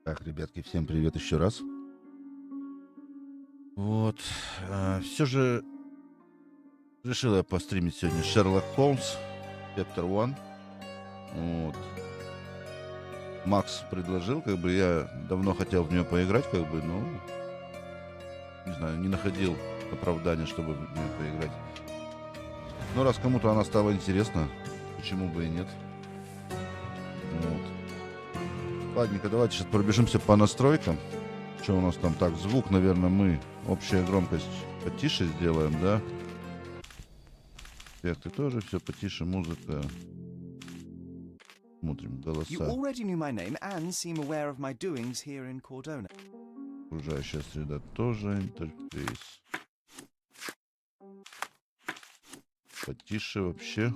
Так, ребятки, всем привет еще раз. Вот, все же решил я постримить сегодня Sherlock Holmes Chapter One. Вот. Макс предложил, как бы я давно хотел в нее поиграть, как бы, но не знаю, не находил оправдания, чтобы в нее поиграть. Но раз кому-то она стала интересна, почему бы и нет. Вот. Ладненько, давайте сейчас пробежимся по настройкам. Что у нас там? Так, звук, наверное, мы общая громкость потише сделаем, да? Эффекты тоже все потише, музыка. Смотрим голоса. Окружающая среда тоже, интерфейс. Потише вообще.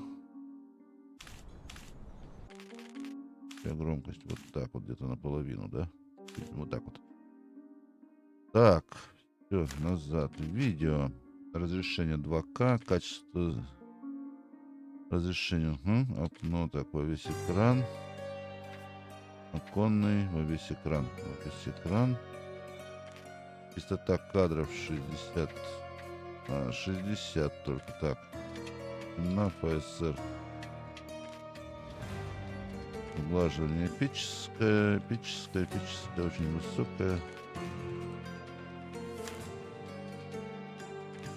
Вся громкость вот так вот, где-то наполовину, да? Вот так вот. Так, все, назад. Видео. Разрешение 2К, качество... Разрешение, окно такое, весь экран. Оконный, во весь экран. Во весь экран. Частота кадров 60. 60 только так. На ПСР. Сглаживание эпическое, очень высокое.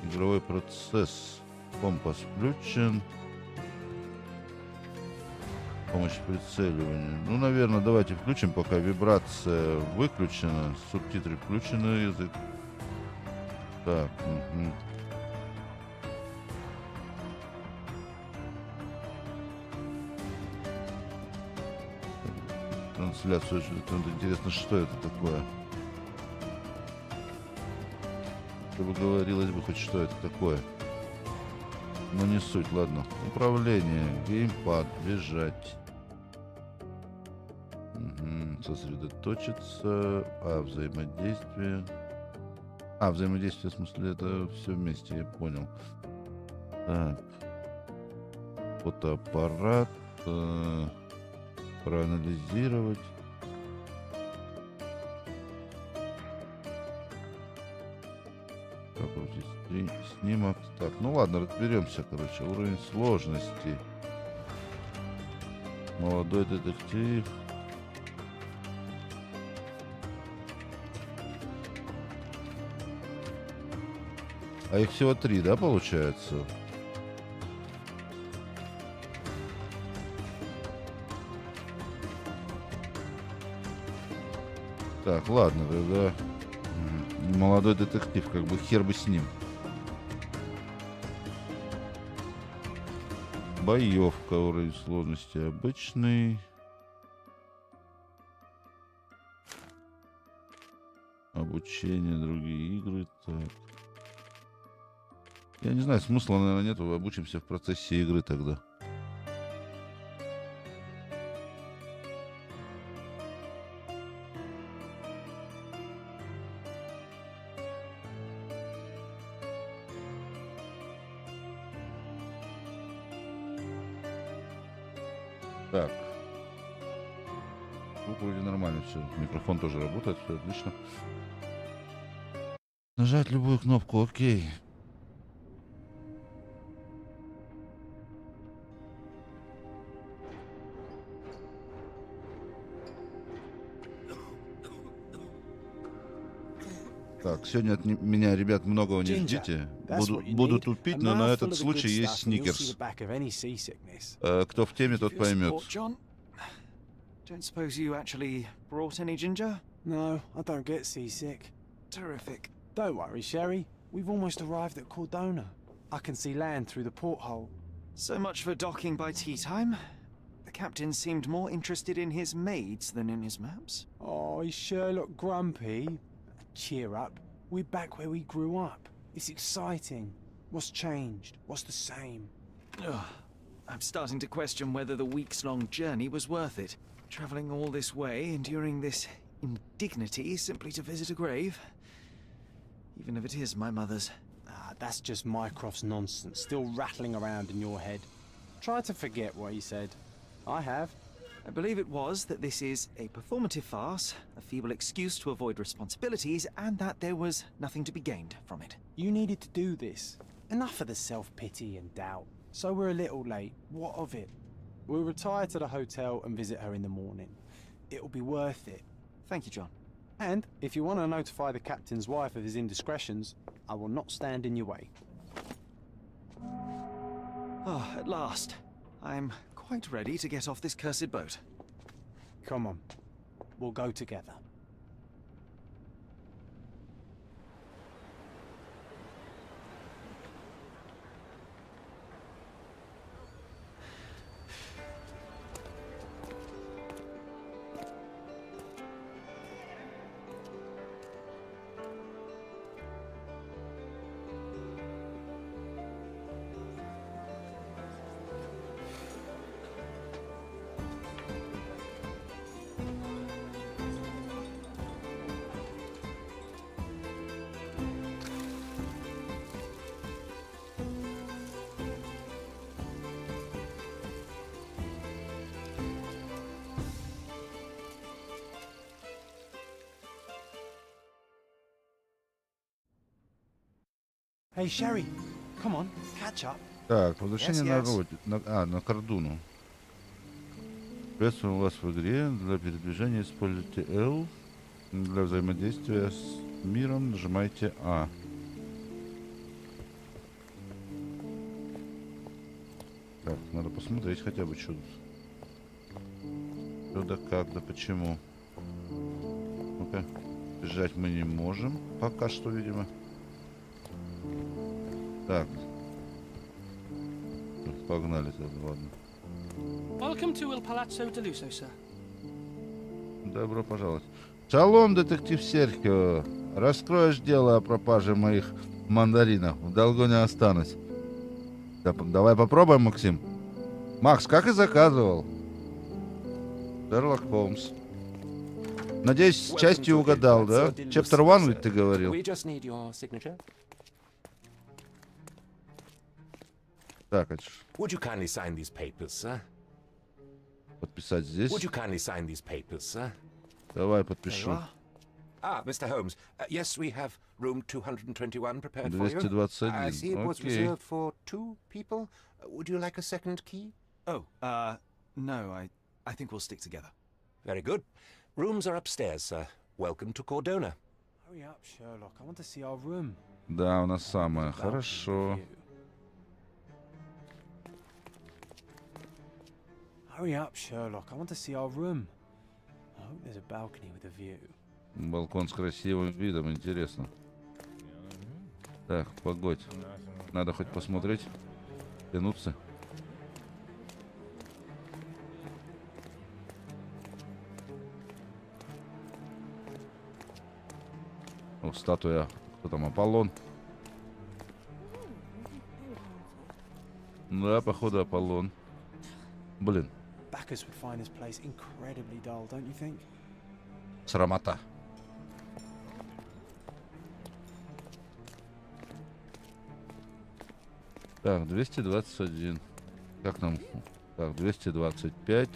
Игровой процесс. Компас включен. Помощь в прицеливании. Ну, наверное, давайте включим, пока вибрация выключена. Субтитры включены. Язык. Так. Трансляцию. Интересно, что это такое? Чтобы говорилось бы хоть что это такое. Но не суть, ладно. Управление, геймпад, бежать. Сосредоточиться. Взаимодействие. Взаимодействие, в смысле, это все вместе, я понял. Так. Фотоаппарат. Проанализировать. Как вот здесь снимок. Так, ну ладно, разберемся, короче. Уровень сложности. Молодой детектив. А их всего 3, да, получается? Так, ладно, тогда молодой детектив, как бы хер бы с ним. Боевка, уровень сложности обычный. Обучение, другие игры. Так. Я не знаю, смысла, наверное, нету. Обучимся в процессе игры тогда. Так. Звук вроде нормально все. Микрофон тоже работает, все отлично. Нажать любую кнопку, окей. Так, сегодня от меня, ребят, многого не ждите. Буду тупить, но на этот случай есть сникерс. Кто в теме, тот поймет. Don't suppose you actually brought any ginger? No, I don't get seasick. Terrific. Don't worry, Sherry. We've almost arrived at Cordona. I can see land through the porthole. So much for docking by tea time. The captain seemed more interested in his maids than in his maps. Oh, is Sherlock grumpy? Cheer up. We're back where we grew up. It's exciting. What's changed? What's the same? Ugh. I'm starting to question whether the weeks-long journey was worth it. Travelling all this way, enduring this indignity simply to visit a grave. Even if it is my mother's. That's just Mycroft's nonsense, still rattling around in your head. Try to forget what he said. I have. I believe it was that this is a performative farce, a feeble excuse to avoid responsibilities, and that there was nothing to be gained from it. You needed to do this. Enough of the self-pity and doubt. So we're a little late. What of it? We'll retire to the hotel and visit her in the morning. It'll be worth it. Thank you, John. And if you want to notify the captain's wife of his indiscretions, I will not stand in your way. Oh, at last. I'm quite ready to get off this cursed boat. Come on. We'll go together. Hey, Sherry, come on, catch up. Так, возвращение на Yes, yes. родину. На Кордуну. Приветствуем вас в игре. Для передвижения используйте L. Для взаимодействия с миром нажимайте А. Так, надо посмотреть хотя бы, что тут. Что да как, да почему. Ну-ка. Бежать мы не можем. Пока что, видимо. Так. Погнали тогда, ладно. Welcome to Il Palazzo de Lusso, sir. Добро пожаловать. Шалом, детектив Сергей. Раскроешь дело о пропаже моих мандаринов. В долгу не останусь. Давай попробуем, Максим. Макс, как и заказывал. Шерлок Холмс. Надеюсь, с частью угадал, да? Chapter One ведь ты говорил. We just need your signature. Так, Would you kindly sign these papers, sir? подписать здесь. Would you kindly sign these papers, sir? Давай There you подпишу. are. Ah, Mr. Holmes. Yes, we have room 221 prepared for you. 221. I see it was Okay. reserved for 2 people. Would you like a second key? Oh, no, I think we'll stick together. Very good. Rooms are upstairs, sir. Welcome to Cordona. Hurry up, Sherlock. I want to see our room. Да, у нас самое. Balcony Хорошо. view. Hurry up, Sherlock. I want to see our room. I hope there's a balcony with a view. Балкон с красивым видом, интересно. Так, погодь. Надо хоть посмотреть. Тянуться. О, статуя. Кто там? Аполлон. Да, походу Аполлон. Блин, Bacchus would find this place incredibly dull, don't you think? срамота. Так, 221. Как нам? Так, 225.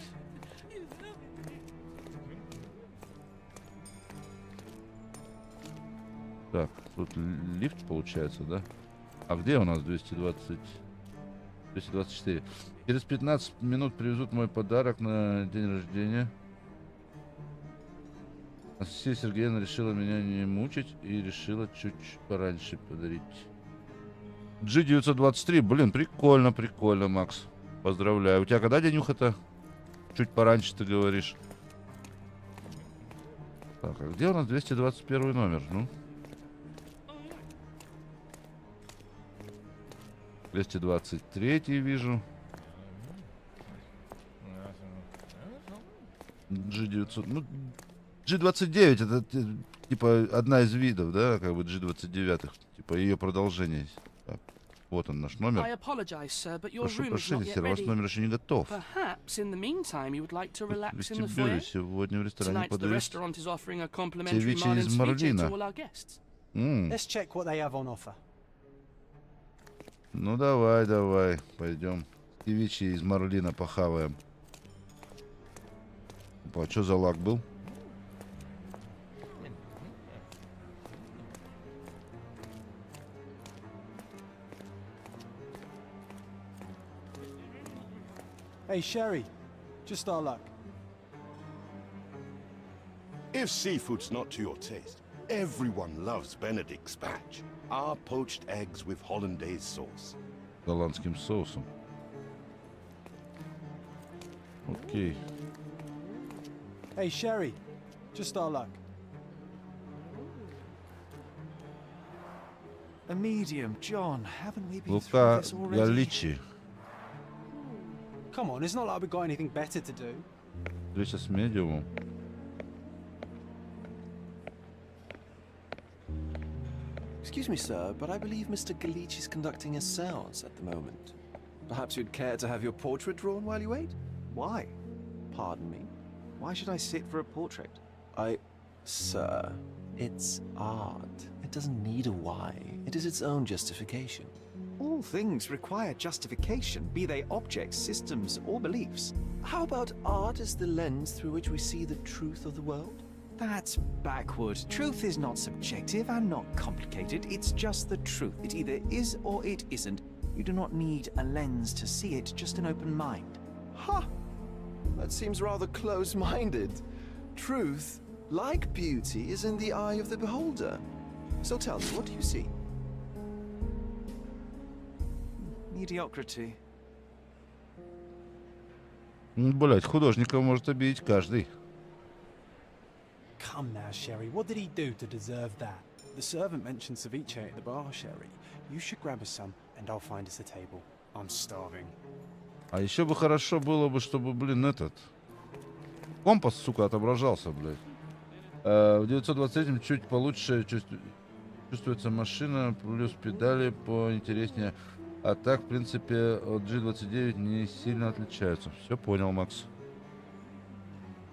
Так, тут лифт получается, да? А где у нас 220? 224. Через 15 минут привезут мой подарок на день рождения. Анастасия Сергеевна решила меня не мучить и решила чуть пораньше подарить. G923, блин, прикольно, прикольно, Макс. Поздравляю. У тебя когда денюха-то? Чуть пораньше ты говоришь. Так, а где у нас 221 номер? Ну? 223 вижу. G900. Ну, G29 это типа одна из видов, да, как бы G29. Типа ее продолжение. Так, вот он наш номер. I apologize, sir, but your Прошу room is прощения, not yet сэр, ваш ready. номер еще не готов. Perhaps in the meantime you would like to В relax in the вестибюле foyer. сегодня в ресторане Tonight the подают restaurant is offering a complimentary ceviche Marlin из ceviche марлина. to all our guests. Let's check what they have on offer. Ну давай, давай, пойдем. Ceviche из марлина похаваем. Опа, а что за лак был? Hey, Sherry, just our luck. If seafood's not to your taste, everyone loves Benedict's batch. Our poached eggs with hollandaise sauce. Голландским соусом. Окей. Hey, Sherry, just our luck. A medium, John. Haven't we been Лука through this already? Галичи. Come on, it's not like we've got anything better to do. Встреча с медиумом. Excuse me, sir, but I believe Mr. Galich is conducting a séance at the moment. Perhaps you'd care to have your portrait drawn while you wait? Why? Pardon me? Why should I sit for a portrait? Sir, it's art. It doesn't need a why. It is its own justification. All things require justification, be they objects, systems, or beliefs. How about art as the lens through which we see the truth of the world? That's backward. Truth is not subjective and not complicated. It's just the truth. It either is or it isn't. You do not need a lens to see it, just an open mind. Ha! That seems rather close-minded. Truth, like beauty, is in the eye of the beholder. So tell me, what do you see? Mediocrity. Блять, художника может обидеть каждый. Come now, Sherry. What did he do to deserve that? The servant mentioned ceviche at the bar, Sherry. You should grab us some, and I'll find us a table. I'm starving. А еще бы хорошо было бы, чтобы, блин, этот... Компас, сука, отображался, блядь. В 923-м чуть получше чувствуется машина, плюс педали поинтереснее. А так, в принципе, от G29 не сильно отличаются. Все понял, Макс.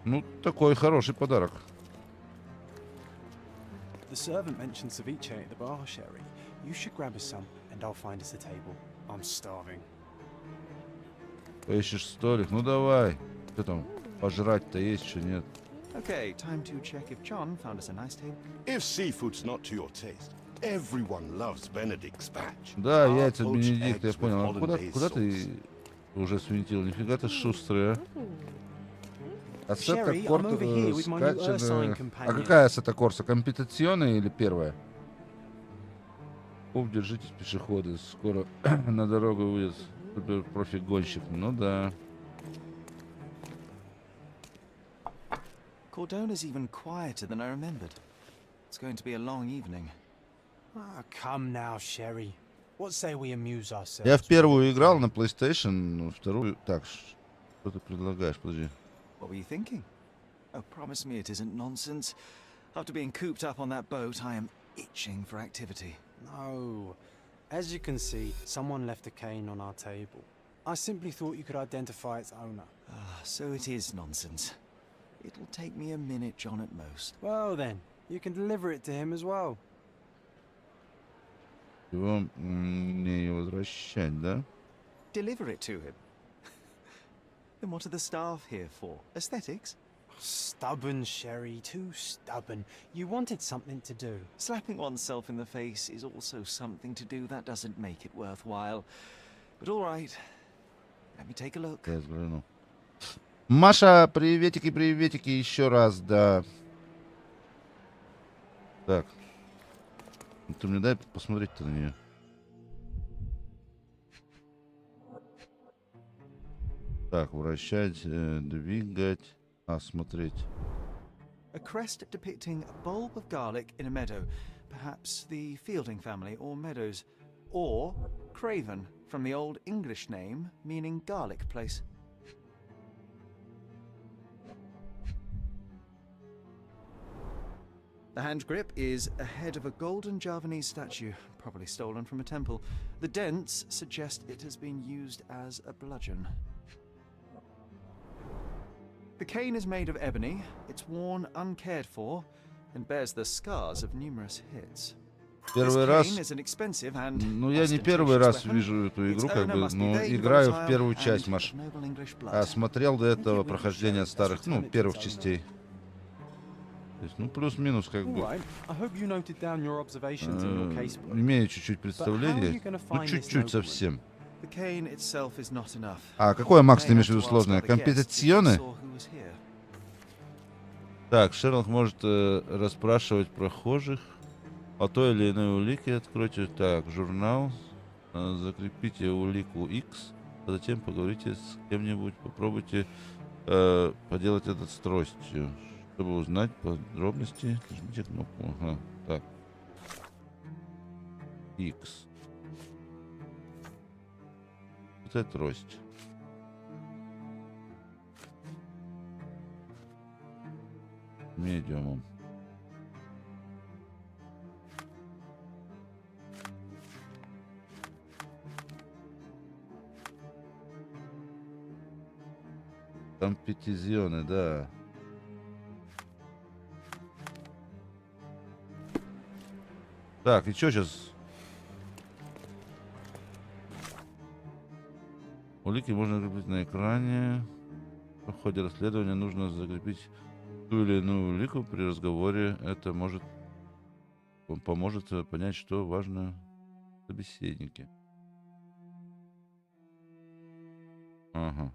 Ну, такой хороший подарок. The servant mentioned ceviche at the bar, Sherry. You should grab us some, and I'll find us a table. I'm starving. Поищешь столик? Ну давай. Что там? Пожрать-то есть, что нет? Okay, time to check if John found us a nice table. If seafood's not to your taste, everyone loves Benedict spatch. Да, Our яйца poached Бенедикт, я eggs with понял. А куда hollandaise ты sauce. уже свинтил? Нифига ты шустрый, а? Ассета Sherry, Корт I'm over here with my new Ursine скачана... А companion. какая ассета Корса? Компетенционная или первая? Оп, держитесь, пешеходы. Скоро на дорогу выйдет супер-профи-гонщик. Ну да. Cordona's even quieter than I remembered. It's going to be a long evening. Ah, come now, Sherry. What say we amuse ourselves? Я в первую играл на PlayStation, вторую... Так, что ты предлагаешь? Подожди. What were you thinking? Oh, promise me it isn't nonsense. After being cooped up on that boat, I am itching for activity. No. As you can see, someone left a cane on our table. I simply thought you could identify its owner. Ah, so it is nonsense. It'll take me a minute, John, at most. Well then, you can deliver it to him as well. Его не возвращать, да? Deliver it to him? Then what are the staff here for? Aesthetics? Stubborn, Sherry, too stubborn. You wanted something to do. Slapping oneself in the face is also something to do. That doesn't make it worthwhile. But all right, let me take a look. Я взгляну. Маша, приветики еще раз, да. Так. Ну, ты мне дай посмотреть-то на нее. Так, вращать, двигать, смотреть. A crest depicting a bulb of garlic in a meadow. Perhaps the Fielding family or Meadows. Or Craven, from the Old English name meaning garlic place. The hand grip is a head of a golden Javanese statue, probably stolen from a temple. The dents suggest it has been used as a bludgeon. The cane is made of ebony, it's worn uncared for, and bears the scars of numerous hits. Первый раз, ну я не первый раз вижу эту игру, как бы, но играю в первую часть, Маш. А смотрел до этого прохождение старых, ну, первых частей. То есть, ну, плюс-минус, как бы. Имею чуть-чуть представление, ну, чуть-чуть совсем. А какое, Макс, ты имеешь в виду сложное? Компетенционное? Так, Шерлок может расспрашивать прохожих о той или иной улике. Откройте, так, журнал, закрепите улику X, а затем поговорите с кем-нибудь, попробуйте поделать это с тростью. Чтобы узнать подробности, нажмите кнопку. Ага, так. X. Вот это трость. Медиумом. Компетизионы, да. Так, и что сейчас? Улики можно закрепить на экране. В ходе расследования нужно закрепить ту или иную улику при разговоре. Это поможет понять, что важно собеседнике. Ага.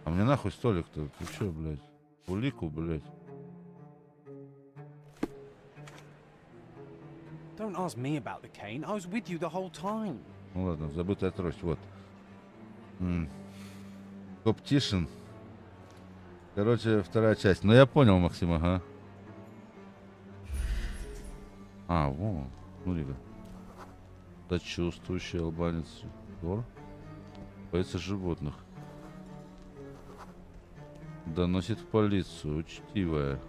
А мне нахуй столик-то? Ты чё, блядь? Улику, блядь. Don't ask me about the cane. I was with you the whole time. Ну ладно, забытая трость, вот. Коптишин. Короче, вторая часть. Ну я понял, Максим, ага. А, во, смотри-ка. Сочувствующий албанец. Двор. Боится животных. Доносит в полицию. Учтивая.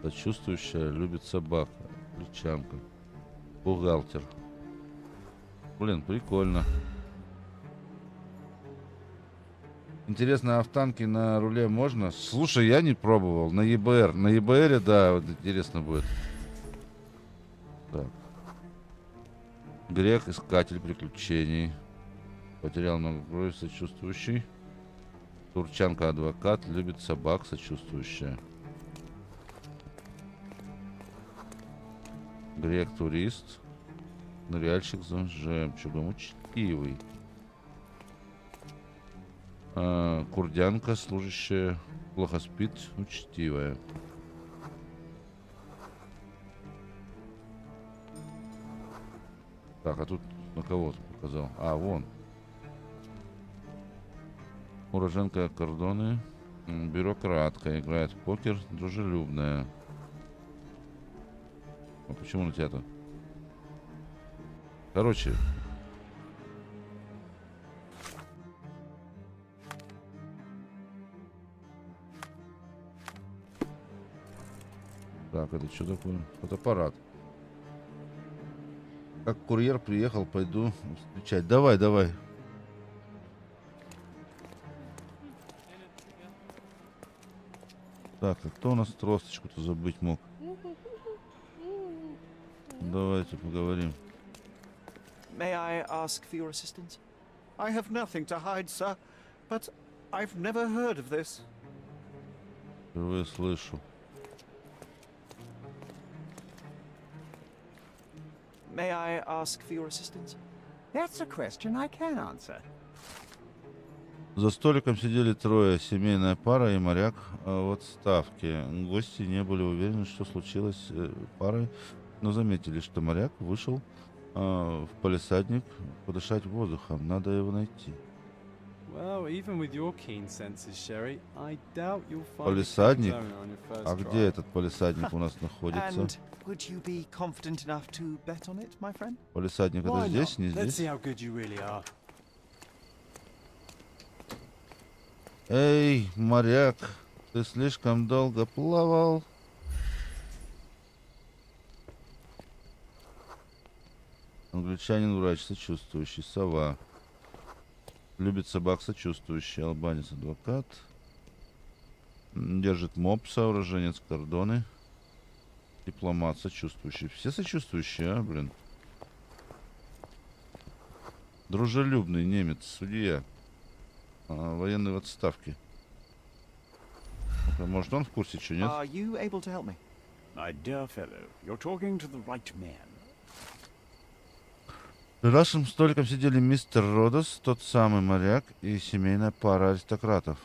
Сочувствующая, любит собак. Плечанка. Бухгалтер. Блин, прикольно. Интересно, а в танке на руле можно? Слушай, я не пробовал. На ЕБР. На ЕБРе, да, вот интересно будет. Так. Грех, искатель приключений. Потерял много крови, сочувствующий. Турчанка, адвокат, любит собак, сочувствующая. Грех, турист. Ныряльщик за жемчугом, учтивый. Курдянка, служащая, плохо спит, учтивая. Так, а тут на кого ты показал? А, вон. Уроженка кордоны. Бюрократка, играет в покер, дружелюбная. А почему на тебя-то? Короче. Так, это что такое? Фотоаппарат. Как курьер приехал, пойду встречать. Давай, давай. Так, а кто у нас тросточку-то забыть мог? Давайте поговорим. May I ask for your assistance? I have nothing to hide, sir, but I've never heard of this. Впервые слышу. May I ask for your assistance? That's a question I can answer. За столиком сидели трое, семейная пара и моряк в отставке. Гости не были уверены, что случилось парой, но заметили, что моряк вышел в палисадник подышать воздухом. Надо его найти. Well, even with your keen senses, Sherry, I doubt you'll find Палисадник? a cane owner on your first А try. где этот палисадник у нас находится? And would you be confident enough to bet on it, my friend? Палисадник это Why здесь, not? не Let's здесь? see how good you really are. Эй, моряк, ты слишком долго плавал. Англичанин, врач, сочувствующий, сова. Любит собак, сочувствующий, албанец, адвокат. Держит мопса, уроженец кордоны. Дипломат, сочувствующий. Все сочувствующие, а, блин. Дружелюбный немец, судья. Военный в отставке. Может, он в курсе, что нет? Are you able to help me? My dear fellow, you're talking to the right man. За нашим столиком сидели мистер Родос, тот самый моряк и семейная пара аристократов.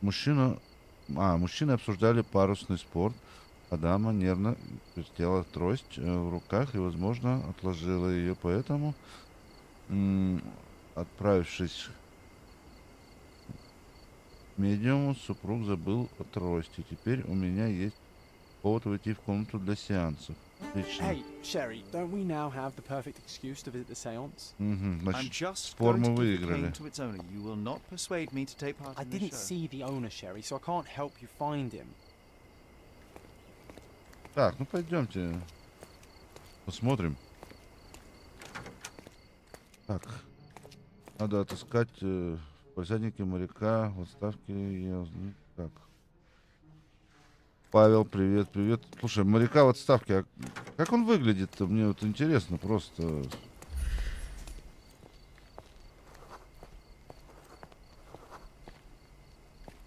Мужчины обсуждали парусный спорт, а дама нервно вертела трость в руках и, возможно, отложила ее, поэтому, отправившись к медиуму, супруг забыл о трости. Теперь у меня есть повод войти в комнату для сеансов. Отлично. Hey, Sherry, don't we now have the perfect excuse to visit the seance? I'm Значит, just форму going to give the выиграли. cane to its owner. You will not persuade me to take part I in the didn't show. see the owner, Sherry, so I can't help you find him. Так, ну пойдемте. Посмотрим. Так. Надо отыскать посадники моряка в отставке. Так. Павел, привет, привет. Слушай, моряка в отставке, а как он выглядит-то? Мне вот интересно просто.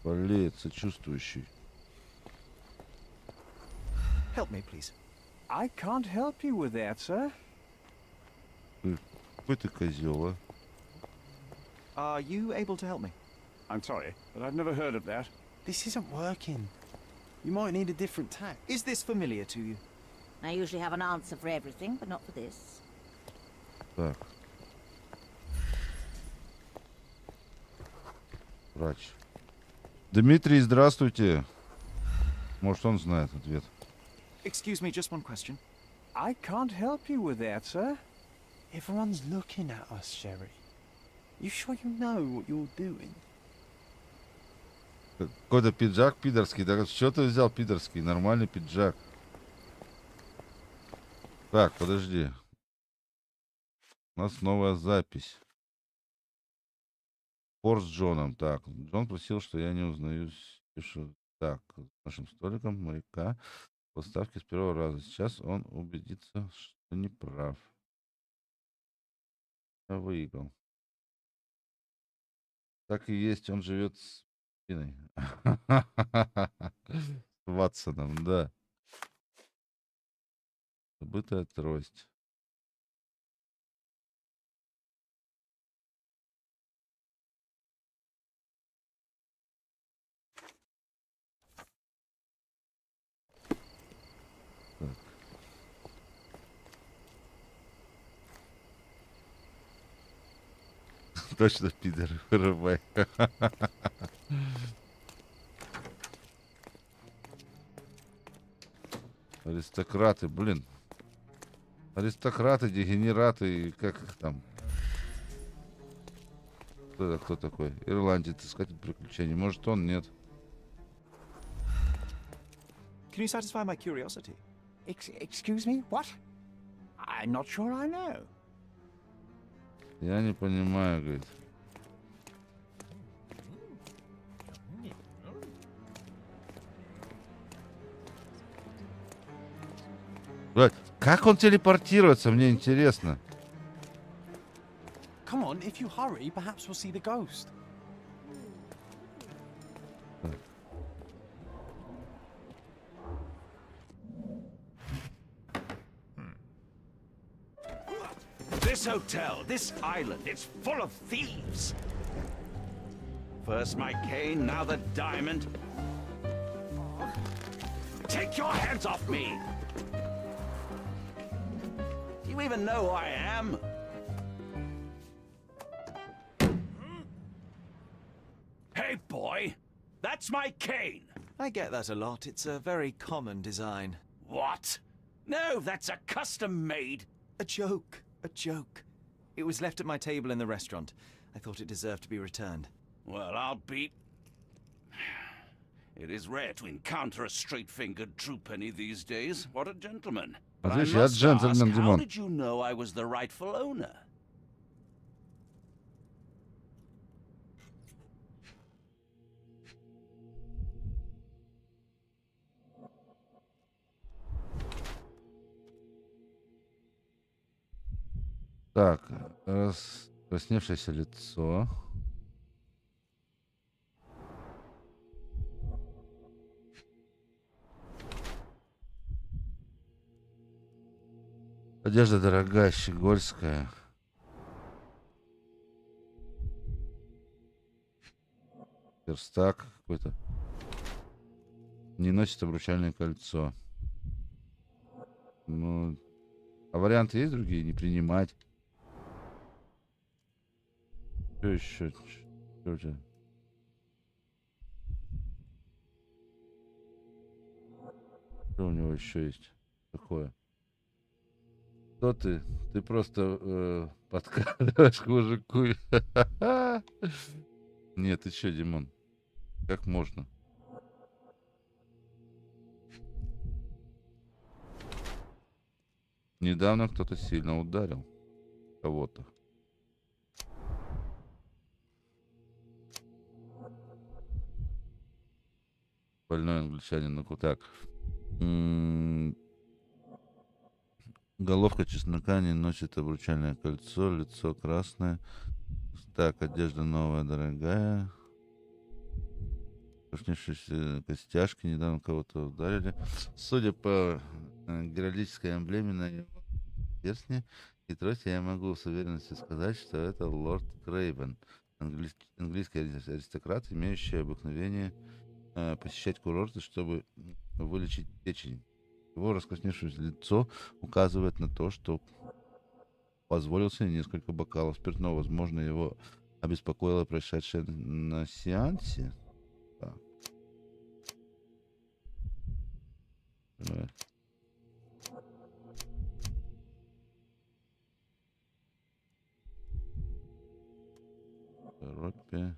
Болеет, сочувствующий. Help me, please. I can't help you with that, sir. Какой ты козел, а? Are you able to help me? I'm sorry, but I've never heard of that. This isn't working. You might need a different tack. Is this familiar to you? I usually have an answer for everything, but not for this. Так. Врач. Дмитрий, здравствуйте. Может, он знает ответ. Excuse me, just one question. I can't help you with that, sir. Everyone's looking at us, Sherry. You sure you know what you're doing? Какой-то пиджак пидорский. Так что ты взял пидорский? Нормальный пиджак. Так, подожди. У нас новая запись. Спор с Джоном. Так, Джон просил, что я не узнаю. Так, с нашим столиком моряка. Поставки с первого раза. Сейчас он убедится, что не прав. Я выиграл. Так и есть, он живет с Пиной. С Ватсоном, да. Забытая трость. Так. Точно пидор, вырубай. Аристократы, блин. Аристократы, дегенераты, как их там? Кто такой? Ирландец, искатель приключений. Может, он? Нет. Can you satisfy my curiosity? Excuse me? What? I'm not sure I know. Я не понимаю, говорит. Блядь, как он телепортируется, мне интересно. Come on, if you hurry, perhaps we'll see the ghost. This hotel, this island, it's full of thieves. First my cane, now the diamond. Take your hands off me! Do you even know who I am? Hey, boy! That's my cane! I get that a lot. It's a very common design. What? No, that's a custom-made... A joke. A joke. It was left at my table in the restaurant. I thought it deserved to be returned. Well, I'll be... It is rare to encounter a straight-fingered true penny these days. What a gentleman. But I Отлично, я must ask, джентльмен, how Димон. did you know I was the rightful owner? Так, раскрасневшееся лицо. Одежда дорогая, щегольская. Верстак какой-то. Не носит обручальное кольцо. Ну, а варианты есть другие? Не принимать. Что еще? Что у тебя? Что у него еще есть такое? Кто ты? Ты просто подкатываешь к мужику. Нет, ты что, Димон? Как можно? Недавно кто-то сильно ударил кого-то. Больной англичанин. Ну так. Головка чеснока не носит обручальное кольцо, лицо красное. Так, одежда новая, дорогая. Проснувшиеся костяшки, недавно кого-то ударили. Судя по геральдической эмблеме на его перстне и тросе, я могу с уверенностью сказать, что это лорд Крейвен, английский аристократ, имеющий обыкновение посещать курорты, чтобы вылечить печень. Его раскрасневшееся лицо указывает на то, что позволил себе несколько бокалов спиртного. Возможно, его обеспокоило происшедшее на сеансе. Так. Европе.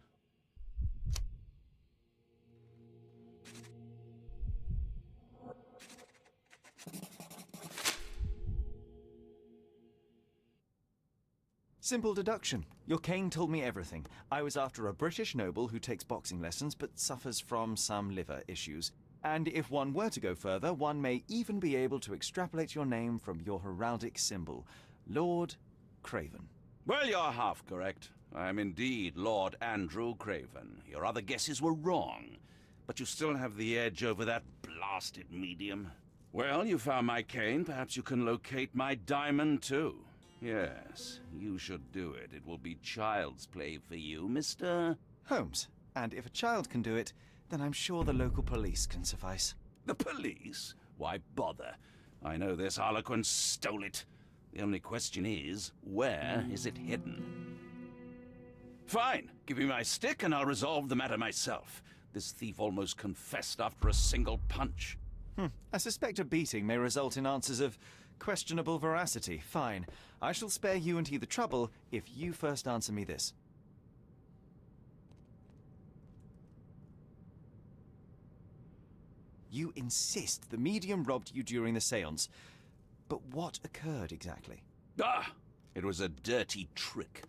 Simple deduction. Your cane told me everything. I was after a British noble who takes boxing lessons but suffers from some liver issues. And if one were to go further, one may even be able to extrapolate your name from your heraldic symbol, Lord Craven. Well, you're half correct. I am indeed Lord Andrew Craven. Your other guesses were wrong. But you still have the edge over that blasted medium. Well, you found my cane. Perhaps you can locate my diamond, too. Yes, you should do it. It will be child's play for you, Mr. Holmes. And if a child can do it, then I'm sure the local police can suffice. The police? Why bother? I know this harlequin stole it. The only question is, where is it hidden? Fine. Give me my stick and I'll resolve the matter myself. This thief almost confessed after a single punch. I suspect a beating may result in answers of questionable veracity. Fine. I shall spare you and he the trouble if you first answer me this. You insist the medium robbed you during the seance. But what occurred exactly? Ah! It was a dirty trick.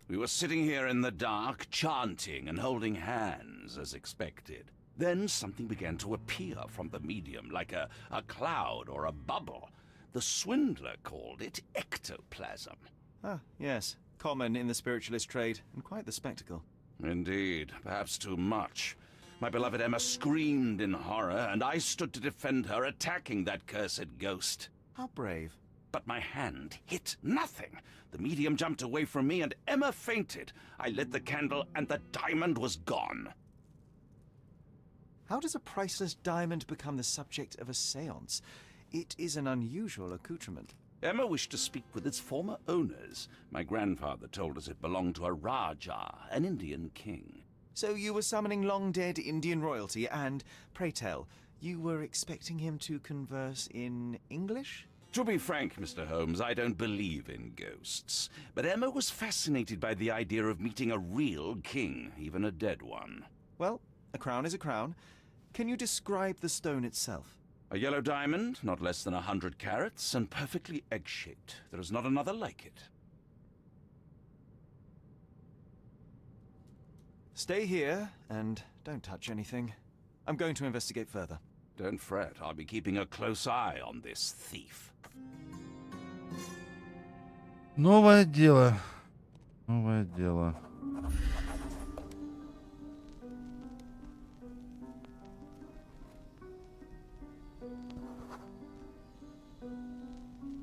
We were sitting here in the dark, chanting and holding hands, as expected. Then something began to appear from the medium, like a cloud or a bubble. The swindler called it ectoplasm. Ah, yes. Common in the spiritualist trade, and quite the spectacle. Indeed, perhaps too much. My beloved Emma screamed in horror, and I stood to defend her, attacking that cursed ghost. How brave. But my hand hit nothing. The medium jumped away from me, and Emma fainted. I lit the candle, and the diamond was gone. How does a priceless diamond become the subject of a seance? It is an unusual accoutrement. Emma wished to speak with its former owners. My grandfather told us it belonged to a Raja, an Indian king. So you were summoning long-dead Indian royalty, and, pray tell, you were expecting him to converse in English? To be frank, Mr. Holmes, I don't believe in ghosts. But Emma was fascinated by the idea of meeting a real king, even a dead one. Well, a crown is a crown. Can you describe the stone itself? A yellow diamond, not less than 100 carats, and perfectly egg-shaped. There is not another like it. Stay here, and don't touch anything. I'm going to investigate further. Don't fret, I'll be keeping a close eye on this thief. Новое дело. Новое дело.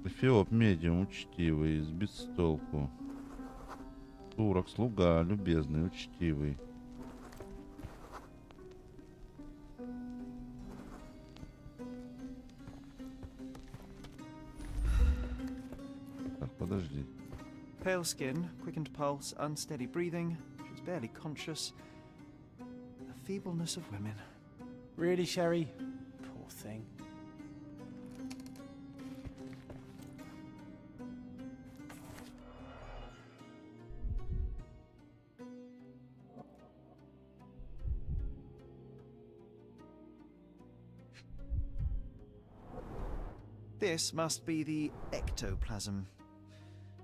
Эфиоп, медиум, учтивый, сбит с толку. Турок, слуга, любезный, учтивый. Так, подожди. Pale skin, quickened pulse, unsteady breathing. She's barely conscious. The feebleness of women. Really, Sherry? Poor thing. This must be the ectoplasm.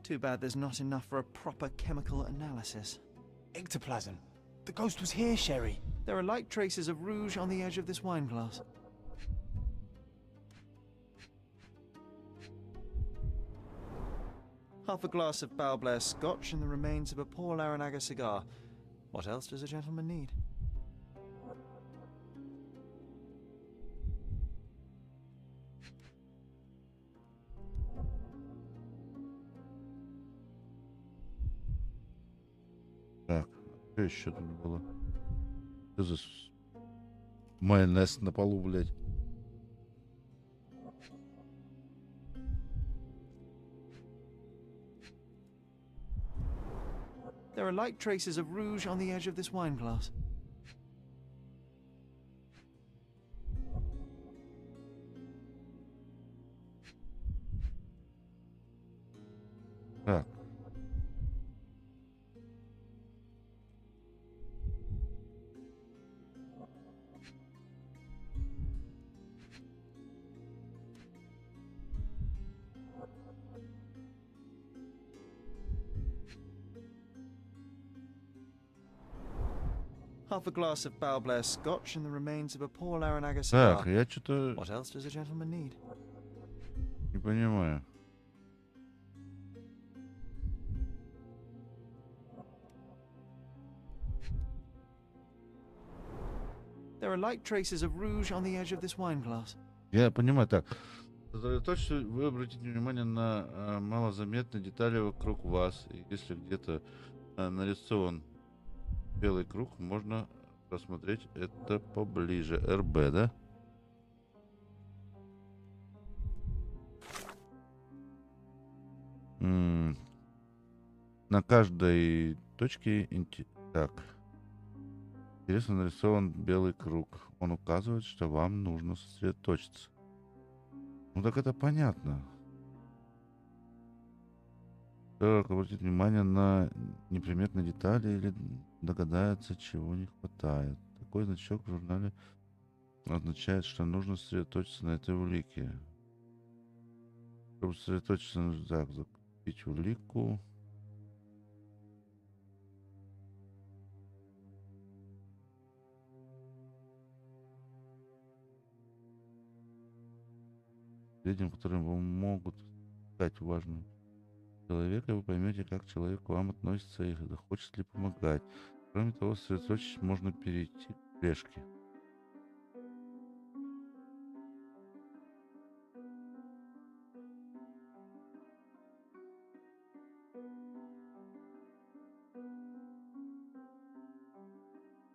Too bad there's not enough for a proper chemical analysis. Ectoplasm. The ghost was here, Sherry. There are light traces of rouge on the edge of this wine glass. Half a glass of Balblair Scotch and the remains of a Paul Aranaga cigar. What else does a gentleman need? Так, что еще тут было? Что за майонез на полу, блядь? There are light traces of rouge on the edge of this wine glass. Так. Half a glass of Balblair Scotch and the remains of a Paul Aranaga cigar. Так, я что-то What else does a gentleman need? не понимаю. There are light traces of rouge on the edge of this wine glass. Я понимаю, так. Сосредоточьтесь, вы обратите внимание на малозаметные детали вокруг вас. И если где-то нарисован белый круг, можно рассмотреть это поближе. РБ, да? На каждой точке... Так. Интересно нарисован белый круг. Он указывает, что вам нужно сосредоточиться. Ну так это понятно. Так, обратить внимание на неприметные детали или догадается, чего не хватает. Такой значок в журнале означает, что нужно сосредоточиться на этой улике. Чтобы сосредоточиться, нужно так, закрепить улику. Людям, которые вам могут стать важным человека, вы поймете, как человек к вам относится и хочет ли помогать. Кроме того, сосредоточить можно перейти к слежке.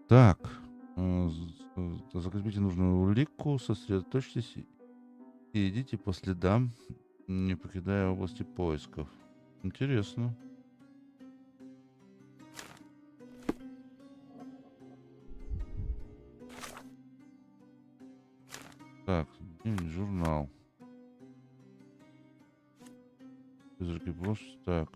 Так, закрепите нужную улику, сосредоточьтесь и идите по следам, не покидая области поисков. Интересно. Так, журнал. Призраки площадь. Так.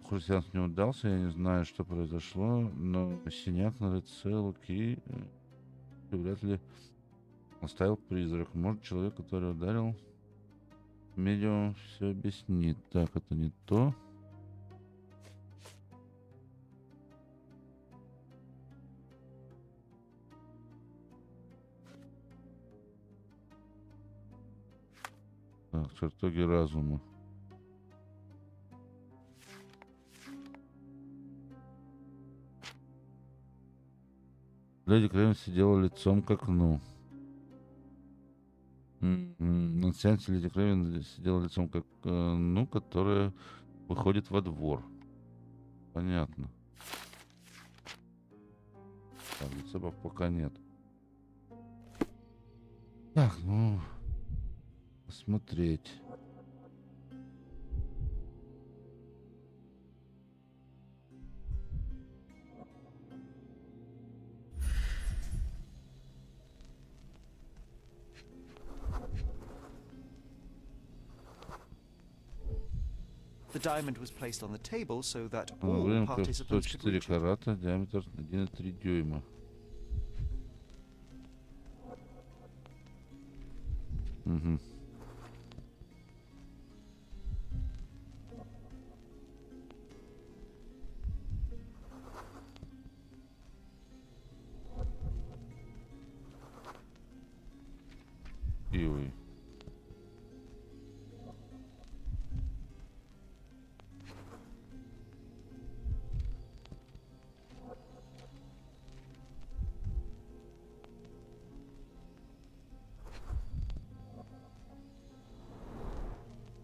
Христианство не удался, я не знаю, что произошло, но синяк на лице Луки вряд ли оставил призрак. Может, человек, который ударил медиум, все объяснит. Так, это не то. Так, чертоги разума. Леди Крэвен сидела лицом к окну. На сеансе Леди Крэвен сидела лицом к окну, которое выходит во двор. Понятно. Так, лица пока нет. Так, ну... Посмотреть. The diamond was placed on the table so that all Выемка participants could 104 reach it. карата, диаметр 1,3 дюйма. Угу.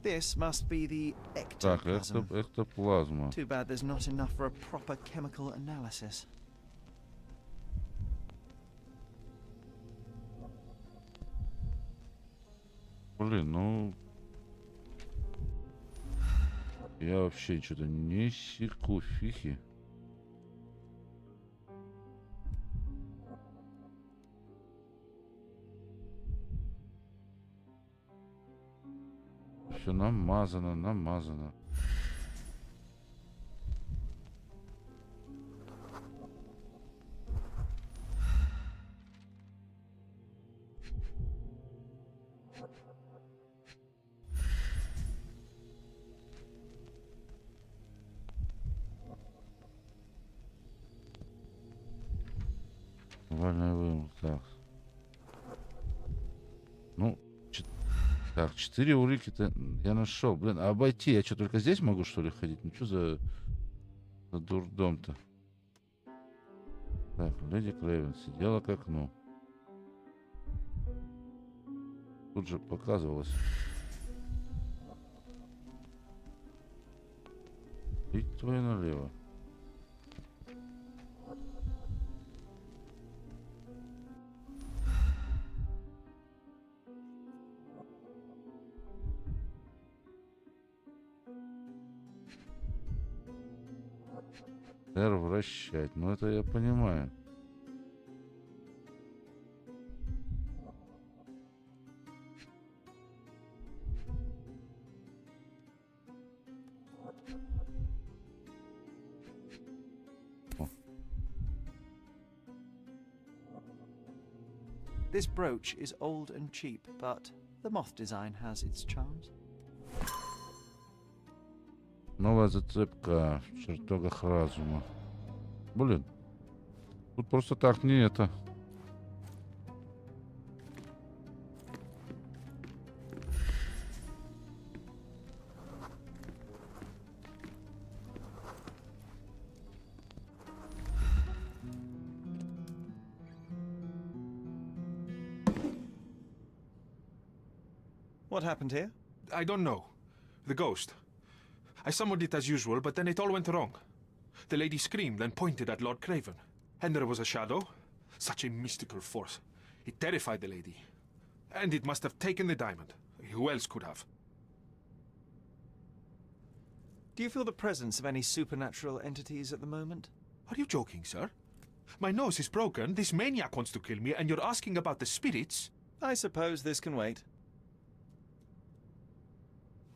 This must be the Так, ectoplasm. эктоплазма. Too bad there's not enough for a proper chemical analysis. Блин, ну... Я вообще что-то не секу фихи. Все намазано, намазано. Вольный выбор, так. Ну, так, 4 улики-то я нашел. Блин, а обойти я что, только здесь могу, что ли, ходить? Ну, что за дурдом-то? Так, леди Крейвен сидела к окну. Тут же показывалось. И твое налево. Вращать. Ну, это я понимаю. This brooch is old and cheap, but the moth design has its charms. Новая зацепка в чертогах разума. Блин. Тут просто так не это. What happened here? I don't know. The ghost. I summoned it as usual, but then it all went wrong. The lady screamed and pointed at Lord Craven. And there was a shadow. Such a mystical force. It terrified the lady. And it must have taken the diamond. Who else could have? Do you feel the presence of any supernatural entities at the moment? Are you joking, sir? My nose is broken, this maniac wants to kill me, and you're asking about the spirits? I suppose this can wait.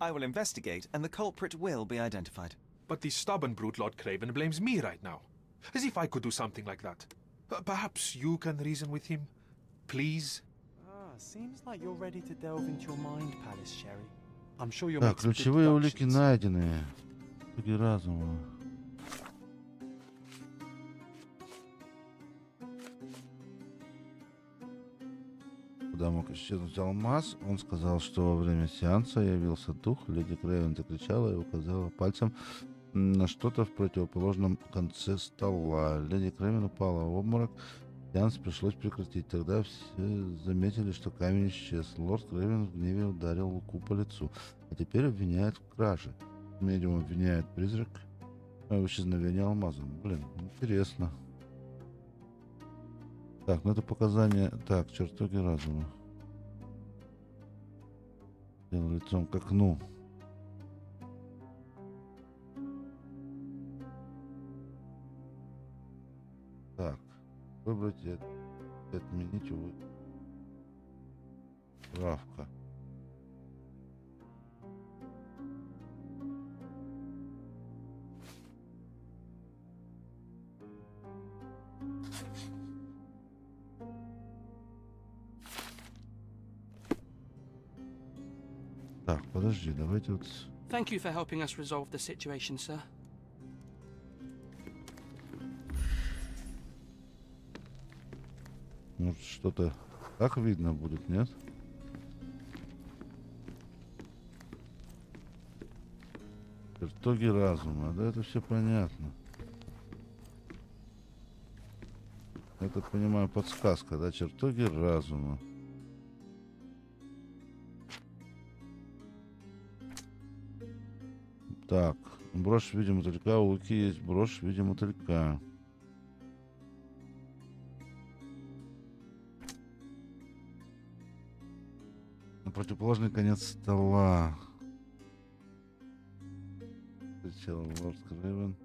I will investigate, and the culprit will be identified. But this stubborn brute Lord Craven blames me right now. As if I could do something like that. Perhaps you can reason with him? Please? Seems like you're ready to delve into your mind palace, Sherry. I'm sure you'll Так, make some good ключевые улики deductions. найдены. Итоги разума. Куда мог исчезнуть алмаз? Он сказал, что во время сеанса явился дух. Леди Крейвен закричала и указала пальцем на что-то в противоположном конце стола. Леди Крейвен упала в обморок. Сеанс пришлось прекратить. Тогда все заметили, что камень исчез. Лорд Крейвен в гневе ударил Луку по лицу. А теперь обвиняет в краже. Медиум обвиняет призрак в исчезновении алмаза. Блин, интересно. Так, ну это показания... Так, чертоги разума. Делал лицом к окну. Так, выбрать и отменить, увы. Правка. Так, подожди, давайте вот... Thank you for helping us resolve the situation, sir. Может, что-то так видно будет, нет? Чертоги разума, да, это все понятно. Это, понимаю, подсказка, да, чертоги разума. Так, брошь в виде мотылька. У Луки есть брошь в виде мотылька. На противоположный конец стола. Сначала лорд Крейвен.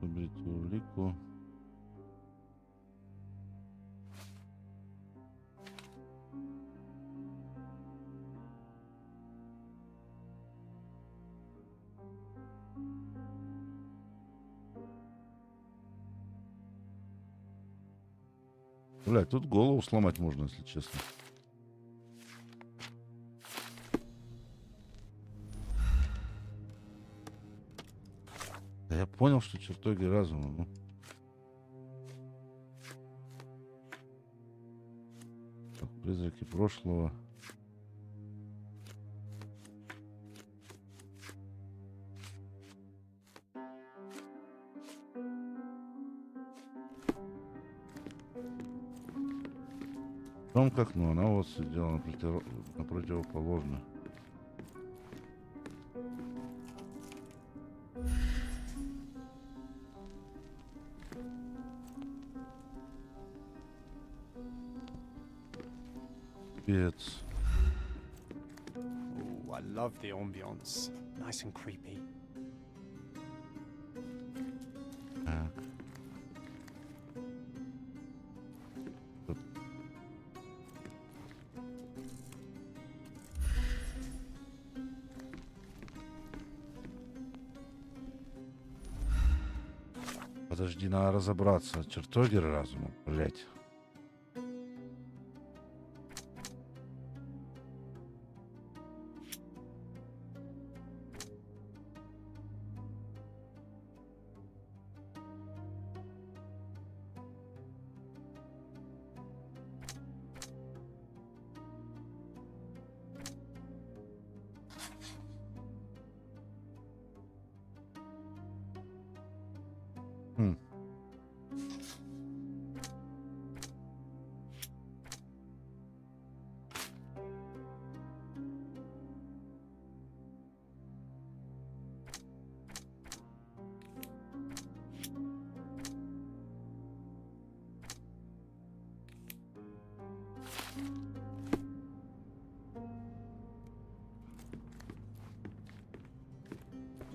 Выберите улику. Блядь, тут голову сломать можно, если честно. Да я понял, что чертоги разума. Ну. Так, призраки прошлого. Дом к окну, она вот сидела на противоположную. Пец. Oh, I love the ambience. Nice and creepy. Так. Подожди, надо разобраться. Чертоги разума, блять.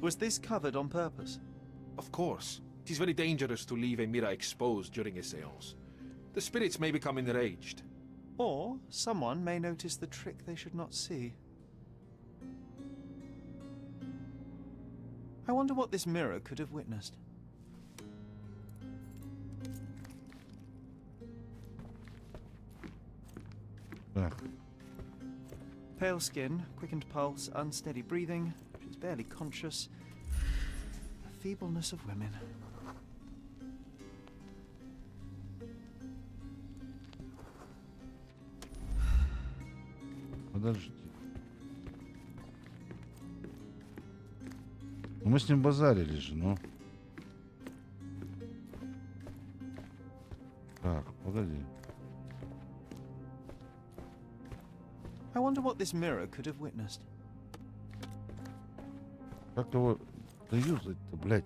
Was this covered on purpose? Of course. It is very dangerous to leave a mirror exposed during a séance. The spirits may become enraged. Or someone may notice the trick they should not see. I wonder what this mirror could have witnessed. Так. Pale skin, quickened pulse, unsteady breathing. She's barely conscious. The feebleness of women. Подожди. Ну, мы с ним базарили же, ну. Так, погоди. I wonder what this mirror could have witnessed. Как его доюзать-то, блядь?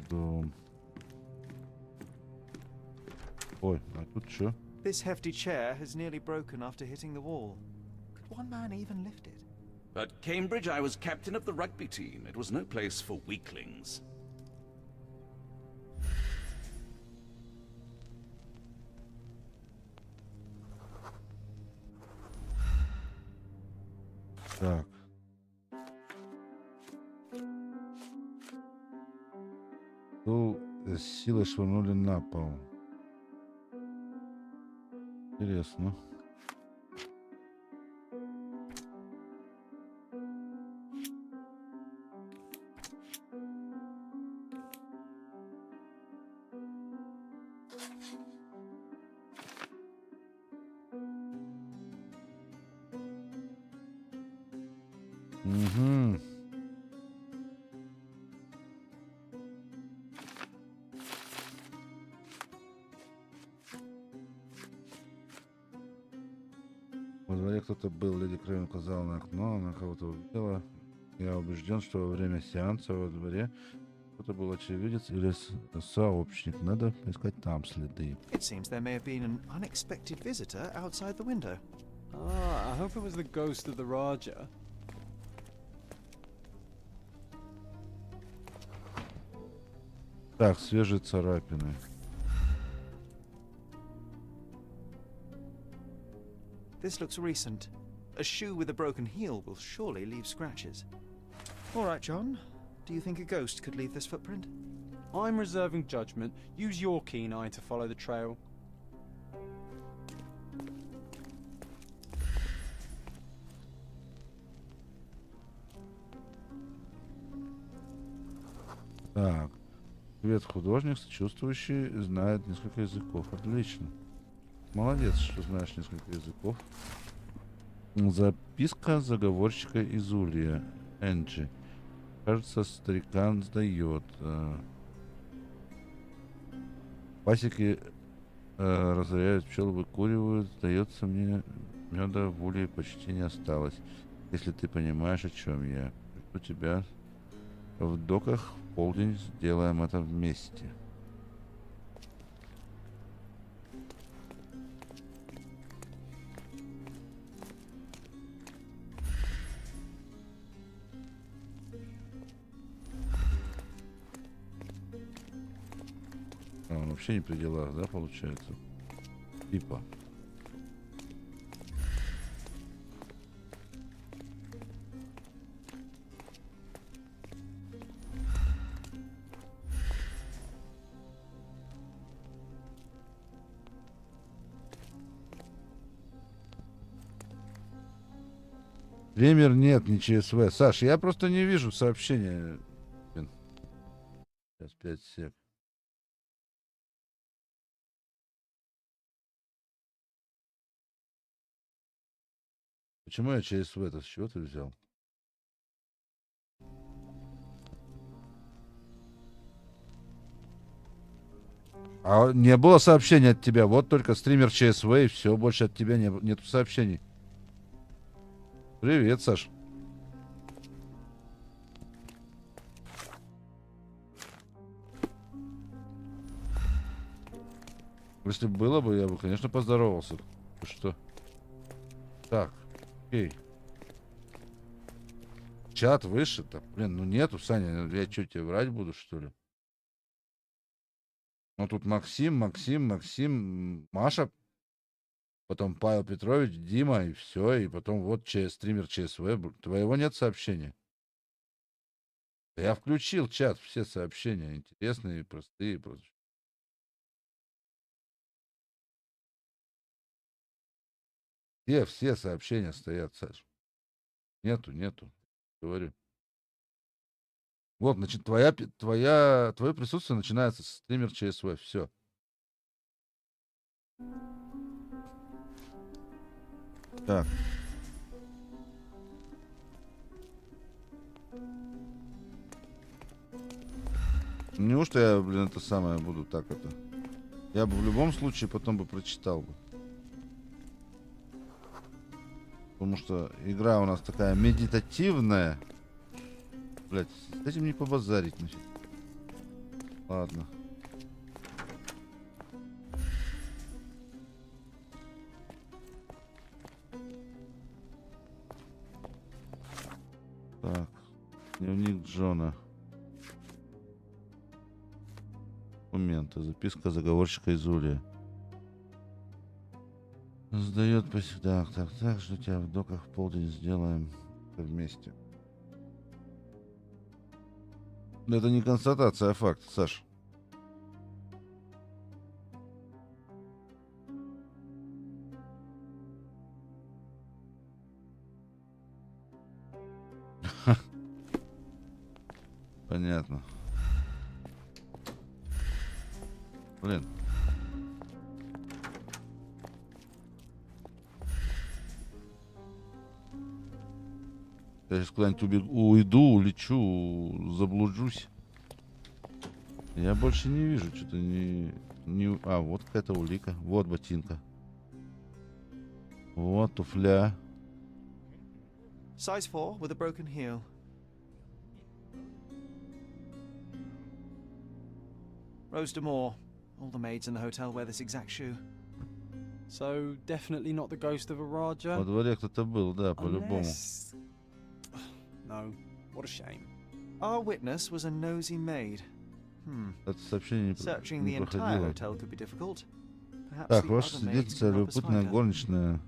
Дом. Ой, а тут что? This hefty chair has nearly broken after hitting the wall. Could one man even lift it? At Cambridge, I was captain of the rugby team. It was no place for weaklings. Так. Стул с силой швырнули на пол. Интересно. Угу. Во дворе кто-то был, леди Крейвен указала на окно, она кого-то увидела. Я убежден, что во время сеанса во дворе кто-то был очевидец или сообщник. Надо искать там следы. It seems there may have been an unexpected visitor outside the window. Ah, I hope it was the ghost of the Raja. Так, свежие царапины. This looks recent. A shoe with a broken heel will surely leave scratches. All right, John. Do you think a ghost could leave this footprint? I'm reserving judgment. Use your keen eye to follow the trail. Так. Привет, художник, сочувствующий, знает несколько языков. Отлично. Молодец, что знаешь несколько языков. Записка заговорщика из Улья. Энджи. Кажется, старикан сдает. Пасеки разоряют, пчелы выкуривают. Сдается мне, меда в Улье почти не осталось. Если ты понимаешь, о чем я. У тебя в доках в полдень, сделаем это вместе. Он вообще не при делах, да, получается? Типа. Стример нет, не ЧСВ. Саш, я просто не вижу сообщения. Сейчас 5 сек. Почему я ЧСВ-то? С чего ты взял? А не было сообщения от тебя. Вот только стример ЧСВ и все. Больше от тебя нету сообщений. Привет, Саш. Если было бы, я бы, конечно, поздоровался. Ты что? Так, окей. Чат выше-то. Блин, ну нету, Саня. Я что, тебе врать буду, что ли? Ну тут Максим, Маша. Потом Павел Петрович, Дима, и все. И потом вот стример ЧСВ. Твоего нет сообщения? Я включил чат, все сообщения. Интересные, простые. Где все сообщения стоят, Саш? Нету. Говорю. Вот, значит, твое присутствие начинается с стример ЧСВ. Все. Так. Неужто я, блин, это самое буду так это? Я бы в любом случае потом бы прочитал бы. Потому что игра у нас такая медитативная. Блять, с этим не побазарить, значит. Ладно. Дневник Джона. Документы. Записка заговорщика из Улья. Сдает так, жду тебя в доках в полдень, сделаем вместе. Это не констатация, а факт, Саш. Понятно. Блин. Я сейчас куда-нибудь уйду, улечу, заблужусь. Я больше не вижу, что-то не... А, вот какая-то улика. Вот ботинка. Вот туфля. Size 4 with a broken heel. Rose D'Amour. All the maids in the hotel wear this exact shoe. So, definitely not the ghost of a Raja? Во дворе кто-то был, да, по-любому. Unless... No, what a shame. Our witness was a nosy maid. Это сообщение Searching the не entire проходило. hotel could be difficult. Perhaps Так, the ваша other maids свидетельница, can help us любопытная find her. горничная.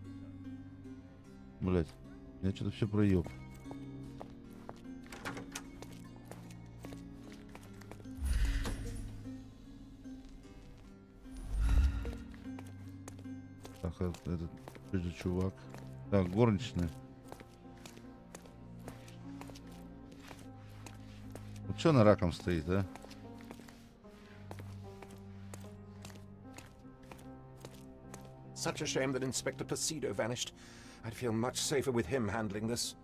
Блять, я что-то все проеб. Так, этот чувак. Так, горничная. Вот что она раком стоит, а? Such a shame that Inspector Placido vanished. I'd feel much safer with him handling this.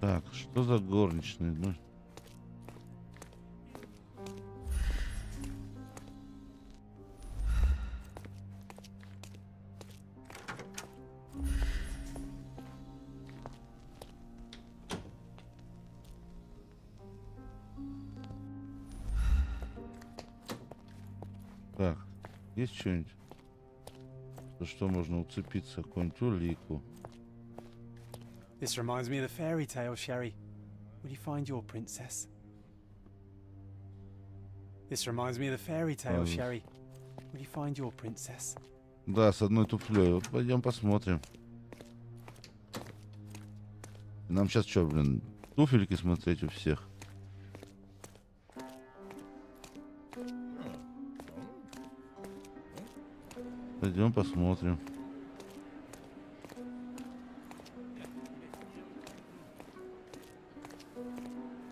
Так, что за горничная? Ну... Так, есть что-нибудь? За что можно уцепиться? Какую-нибудь улику? This reminds me of the fairy tale, Sherry. Will you find your princess? This reminds me of the fairy tale, Sherry. Will you find your princess? Да, с одной туфлей. Вот пойдем посмотрим. Нам сейчас что, блин, туфельки смотреть у всех? Пойдем посмотрим.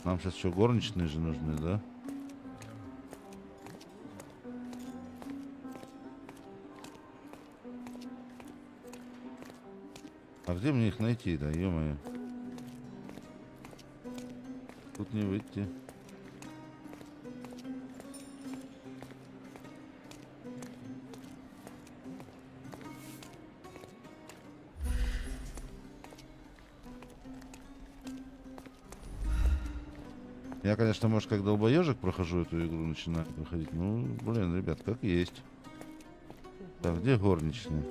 Нам сейчас что, горничные же нужны, да? А где мне их найти, да, ё-моё? Тут не выйти. Я, конечно, может, как долбоежик прохожу эту игру, начинаю проходить. Ну, блин, ребят, как есть. Так, где горничная?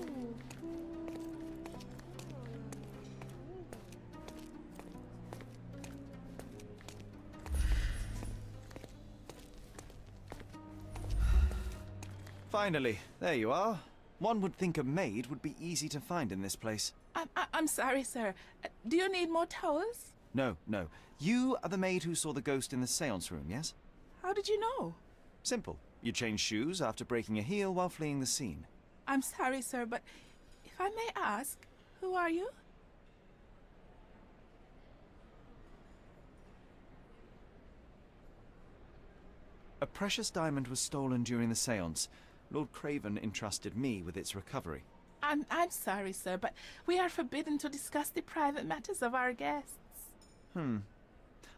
Finally, there you are. One would think a maid would be easy to find in this place. I'm sorry, sir. Do you need more towels? No, no. You are the maid who saw the ghost in the seance room, yes? How did you know? Simple. You changed shoes after breaking a heel while fleeing the scene. I'm sorry, sir, but if I may ask, who are you? A precious diamond was stolen during the seance. Lord Craven entrusted me with its recovery. I'm sorry, sir, but we are forbidden to discuss the private matters of our guests.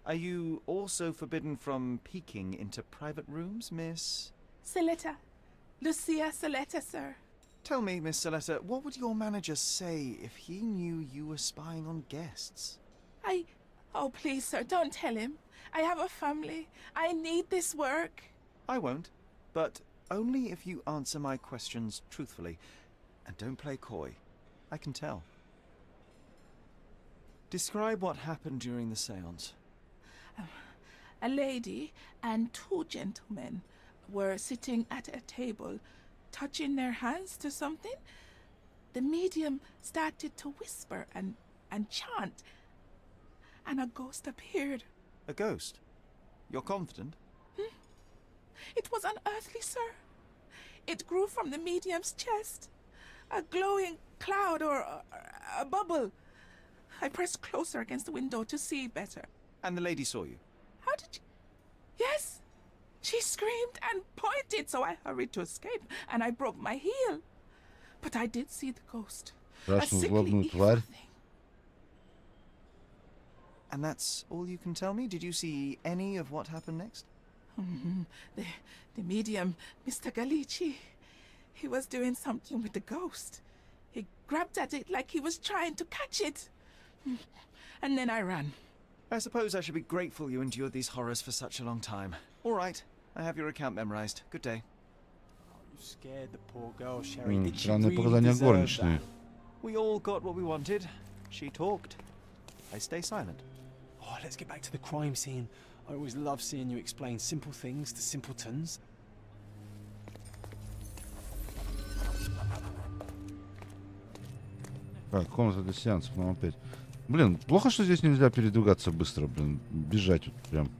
Are you also forbidden from peeking into private rooms, Miss? Saletta. Lucia Saletta, sir. Tell me, Miss Saletta, what would your manager say if he knew you were spying on guests? Oh, please, sir, don't tell him. I have a family. I need this work. I won't. But only if you answer my questions truthfully and don't play coy. I can tell. Describe what happened during the séance. A lady and two gentlemen were sitting at a table, touching their hands to something. The medium started to whisper and chant, and a ghost appeared. A ghost? You're confident? It was unearthly, sir. It grew from the medium's chest. A glowing cloud or a bubble. I pressed closer against the window to see better. And the lady saw you? How did you... Yes! She screamed and pointed, so I hurried to escape, and I broke my heel. But I did see the ghost. A sickly evil thing. And that's all you can tell me? Did you see any of what happened next? The medium, Mr. Galici, he was doing something with the ghost. He grabbed at it like he was trying to catch it. And then I ran. I suppose I should be grateful you endured these horrors for such a long time. All right, I have your account memorized. Good day. You scared the poor girl, Sherry. Did she Странные really показания deserve горничной. that? We all got what we wanted. She talked. I stay silent. Oh, let's get back to the crime scene. I always love seeing you explain simple things to simpletons. Так, комната для сеансов нам опять. Блин, плохо, что здесь нельзя передвигаться быстро, блин. Бежать вот прям.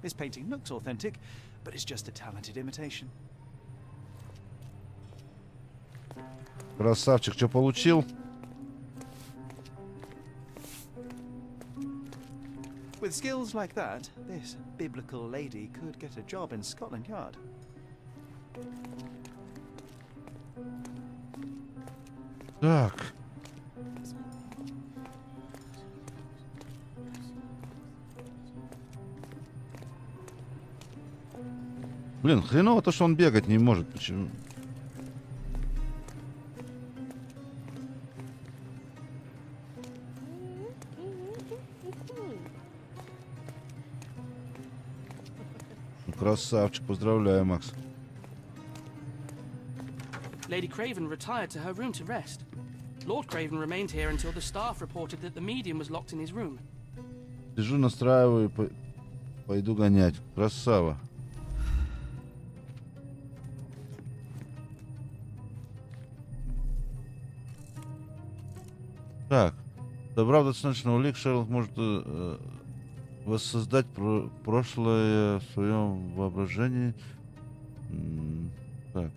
This painting looks authentic, but it's just a talented imitation. Красавчик, что получил? With skills like that, this biblical lady could get a job in Scotland Yard. Так. Блин, хреново то, что он бегать не может. Почему? Красавчик, поздравляю, Макс. Lady Craven retired to her room to rest. Lord Craven remained here until the staff reported that the medium was locked in his room. Сижу, настраиваю, пойду гонять. Красава. Так. Добрав достаточно улик, Шерлок может воссоздать прошлое в своем воображении. Так.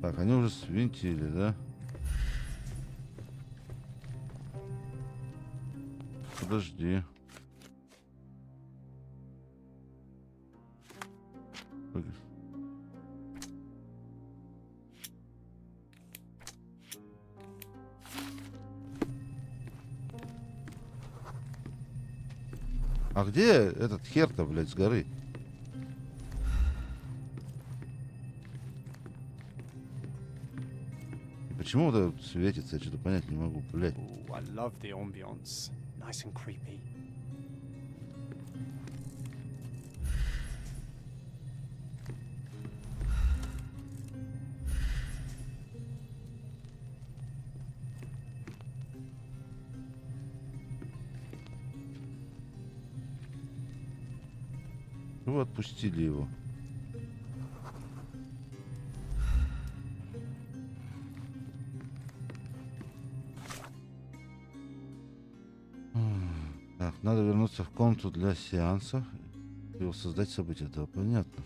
Так, они уже свинтили, да? Подожди. А где этот хер-то, блядь, с горы? И почему вот это светится? Я что-то понять не могу, блядь. Ooh, I love the ambience. Nice and creepy. Чего отпустили его? Так, надо вернуться в комнату для сеанса и воссоздать события. Да, понятно.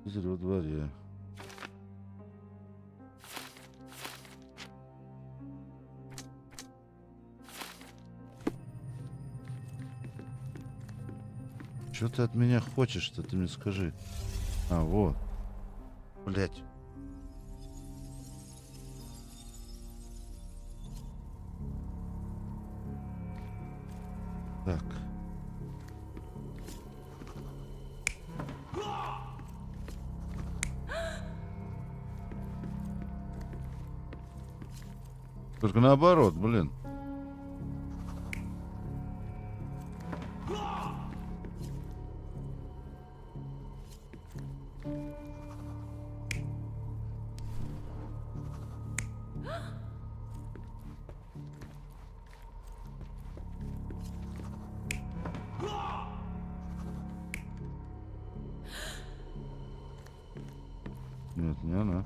Во дворе. Что ты от меня хочешь-то, ты мне скажи. А, вот. Блять. Так. Только наоборот, блин. Нет, не она.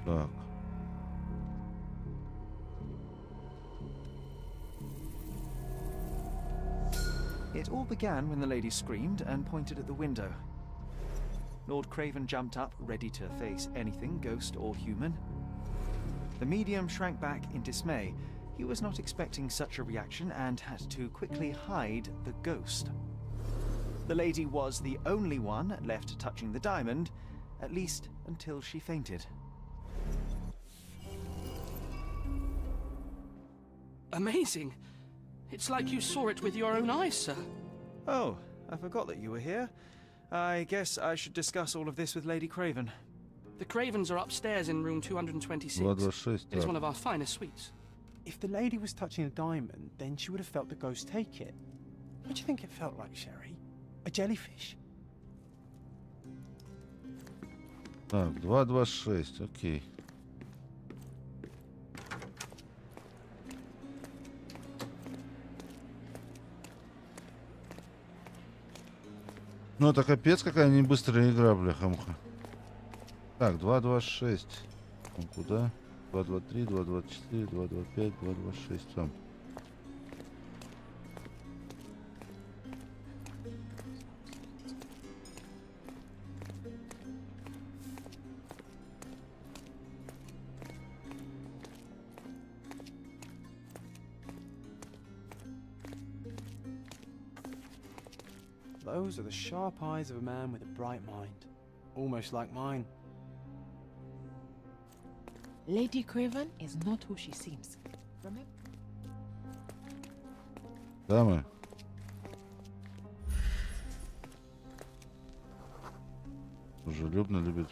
Так. It all began when the lady screamed and pointed at the window. Lord Craven jumped up, ready to face anything, ghost or human. The medium shrank back in dismay. He was not expecting such a reaction and had to quickly hide the ghost. The lady was the only one left touching the diamond, at least until she fainted. Amazing. It's like you saw it with your own eyes, sir. Oh, I forgot that you were here. I guess I should discuss all of this with Lady Craven. The Cravens are upstairs in room 226. 226, It is one of our finest suites. If the lady was touching a diamond, then she would have felt the ghost take it. What do you think it felt like, Sherry? A jellyfish? Так, 226, окей. Ну, это капец, какая не быстрая игра, бляха-муха. Так, 226. Ну, куда? 223, 224, 225, 226. Там. Those are the sharp eyes of a man with a bright mind. Almost like mine. Lady Craven is not who she seems. Remember? Дамы. Дружелюбно любит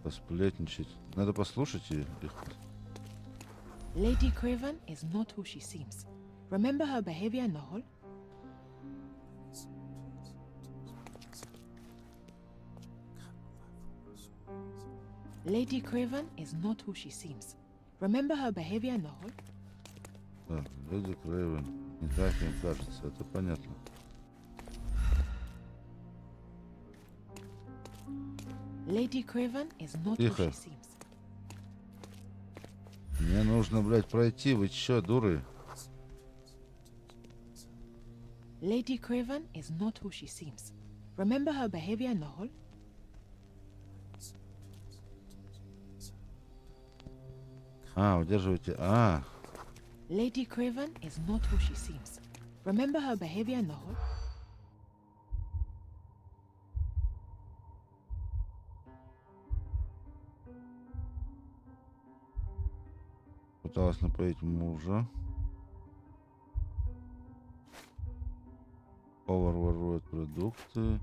посплетничать. Надо послушать ее. Lady Craven is not who she seems. Remember her behavior in the hall? Lady Craven is not who she seems. Remember her behavior in the hall? Так, Леди Крейвен. Не так им кажется, это понятно. Lady Craven is not Тихо. who she seems. Мне нужно, блядь, пройти. Вы чё, дуры? Lady Craven is not who she seems. Remember her behavior in the hall? Удерживайте. Lady Craven is not who she seems. Remember her behavior in the hall? Пыталась напоить мужа. Повар ворует продукты.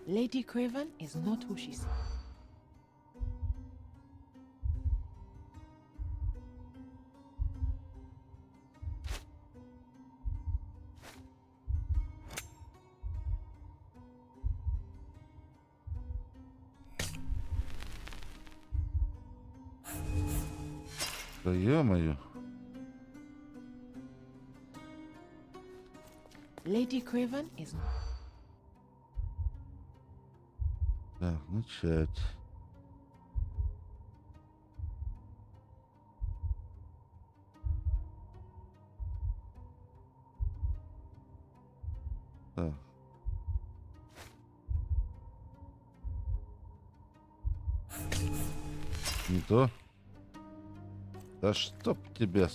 Lady Craven is not who she seems. Да ё-моё. Lady Craven is Так, начать. Так. Не то. Да чтоб тебя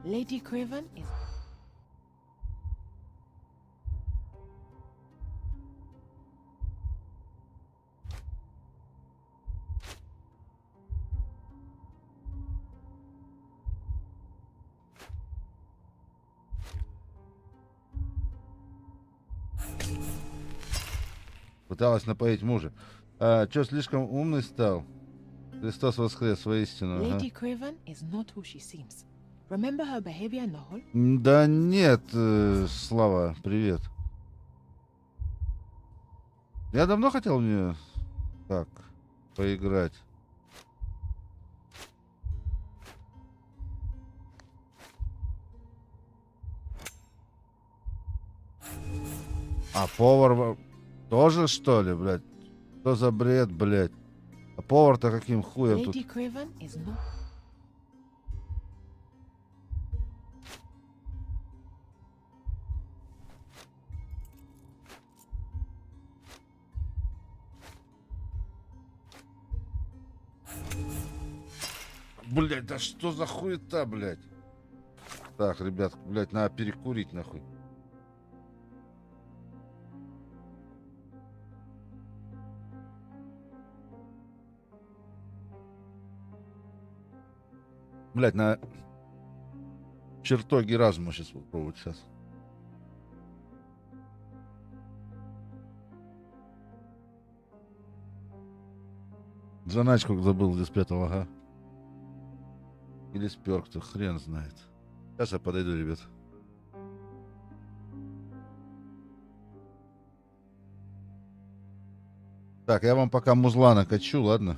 Lady Craven is Пыталась напоить мужа. А, чё, слишком умный стал? Христос воскрес, воистину. Ага. Lady Craven is not who she seems. Remember her behavior in the hall? Да нет, Слава, привет. Я давно хотел мне так поиграть. А повар тоже, что ли, блядь? Что за бред, блядь? А повар-то каким хуем тут? Lady Craven is not. Блядь, да что за хуета, блядь? Так, ребят, блядь, надо перекурить, нахуй. Блядь, на чертоги разума сейчас попробовать сейчас. Заначку забыл, где спрятал, ага. Или спер, кто хрен знает. Сейчас я подойду, ребят. Так, я вам пока музла накачу, ладно?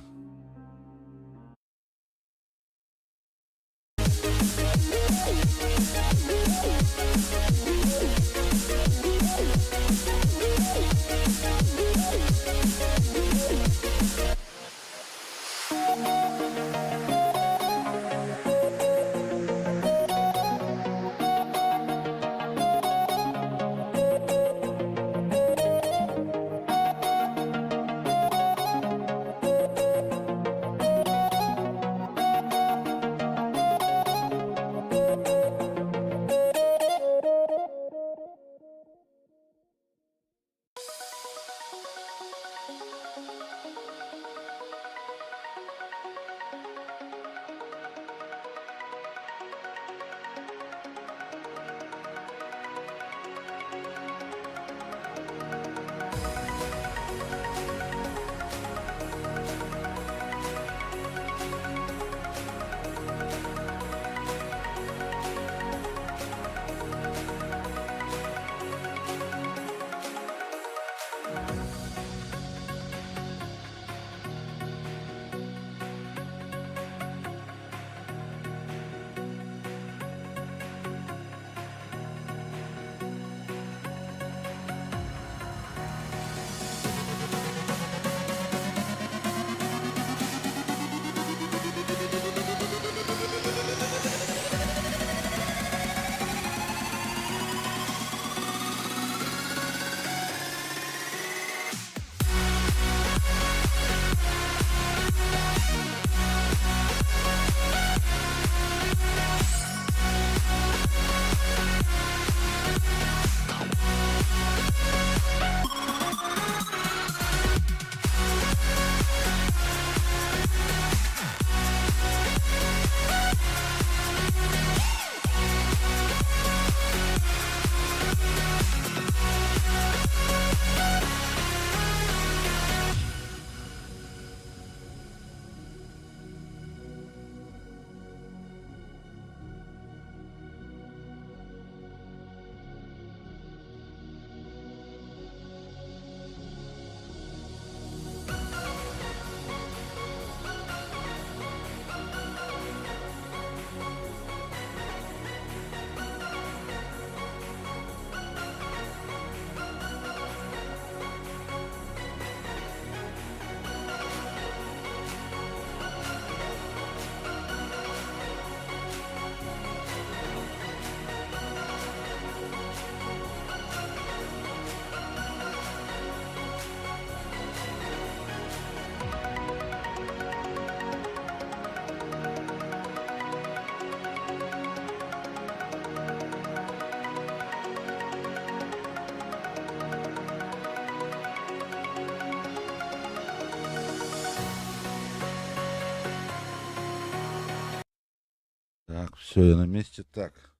все, я на месте. Так.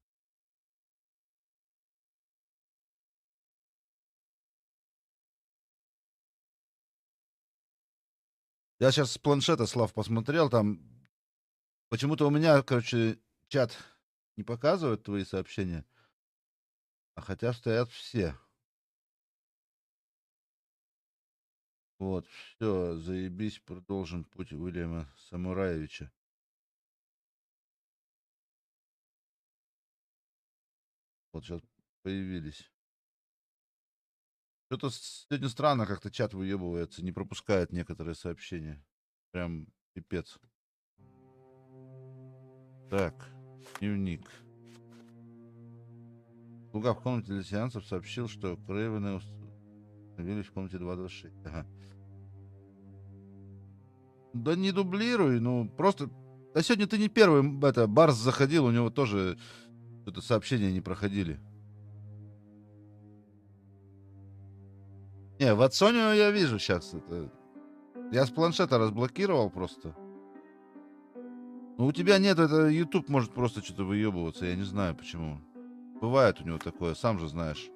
Я сейчас с планшета, Слав, посмотрел, там почему-то у меня, короче, чат не показывает твои сообщения, а хотя стоят все. Вот, все, заебись, продолжим путь Уильяма Самураевича. Вот сейчас появились. Что-то сегодня странно, как-то чат выебывается, не пропускает некоторые сообщения. Прям пипец. Так, дневник. Слуга в комнате для сеансов сообщил, что Крейвены установились в комнате 226. Ага. Да не дублируй, ну просто... А сегодня ты не первый, Барс заходил, у него тоже что-то сообщения не проходили. Не, в Ацонию я вижу сейчас. Это... Я с планшета разблокировал просто. Ну у тебя нет, это YouTube может просто что-то выебываться, я не знаю почему. Бывает у него такое, сам же знаешь.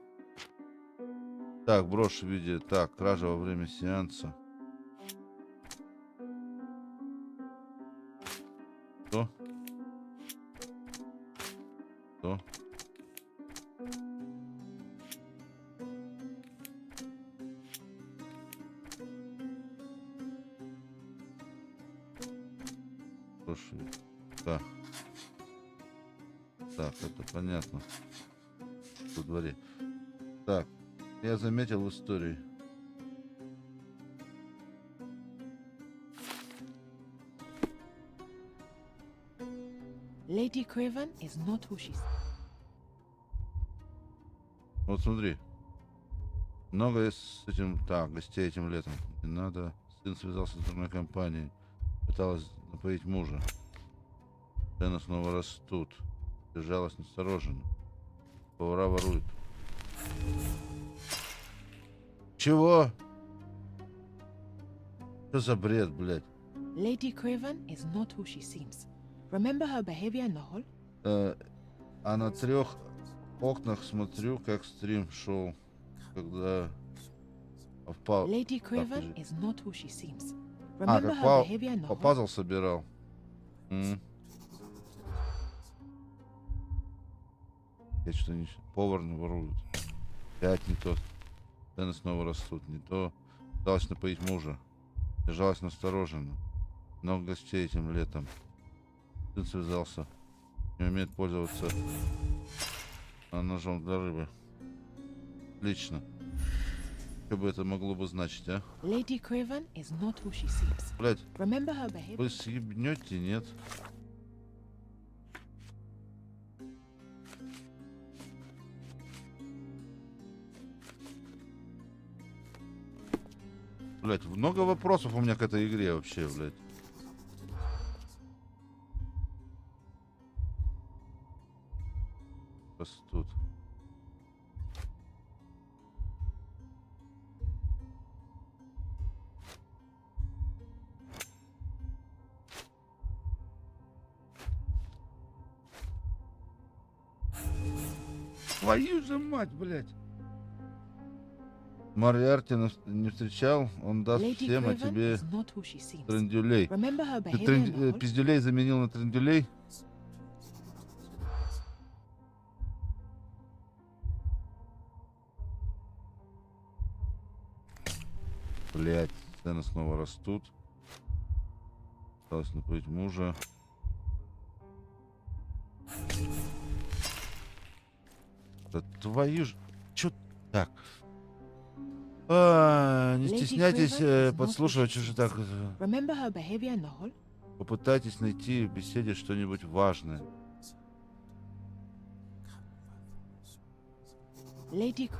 Так, брошь в виде... Так, кража во время сеанса. Что? Что? Брошь в виде... Так. Так, это понятно. Во дворе. Так, я заметил в истории. Lady Craven is not who she... Вот смотри. Много с этим... Так, гостей этим летом. Не надо. Сын связался с другой компанией. Пыталась напоить мужа. Цены снова растут. Держалась настороженно. Повара воруют. Чего? Что за бред, блядь? Lady Craven is not who she seems. Remember her behavior in the hall? А на 3 окнах смотрю, как стрим шел, когда впал. Lady Craven is not who she seems. А, Remember как her behavior in the hall? пазл собирал. Я что-то не... Повар не ворует. Опять не тот. Цены снова растут. Не то. Пыталась напоить мужа. Держалась настороженно. Много гостей этим летом. Сын связался. Не умеет пользоваться ножом для рыбы. Отлично. Что бы это могло бы значить, а? Lady Craven is not who she seems. Блять, Remember her behavior. вы съебнете, нет? Блять, много вопросов у меня к этой игре вообще, блять. Растут. Твою же мать, блять. Мариарти не встречал, он даст Lady всем, а Craven тебе is not who she seems. трендюлей. Remember her Ты behavior in the hall? пиздюлей заменил на трендюлей? Блять, цены снова растут. Осталось напоить мужа. Да твою ж... Чё так? Не Lady стесняйтесь Craven is not подслушивать who she уже так. seems. Remember her behavior in the hall? Попытайтесь найти в беседе что-нибудь важное. Lady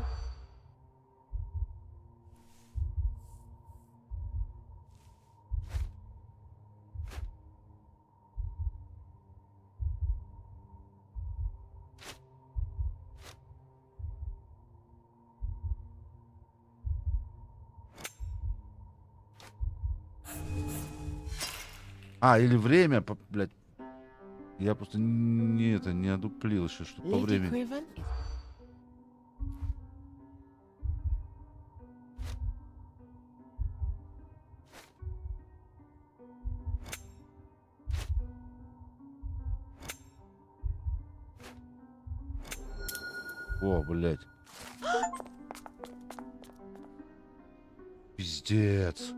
А, или время, блядь. Я просто не одуплил еще, что по Lady времени. Craven is... О, блядь. Пиздец.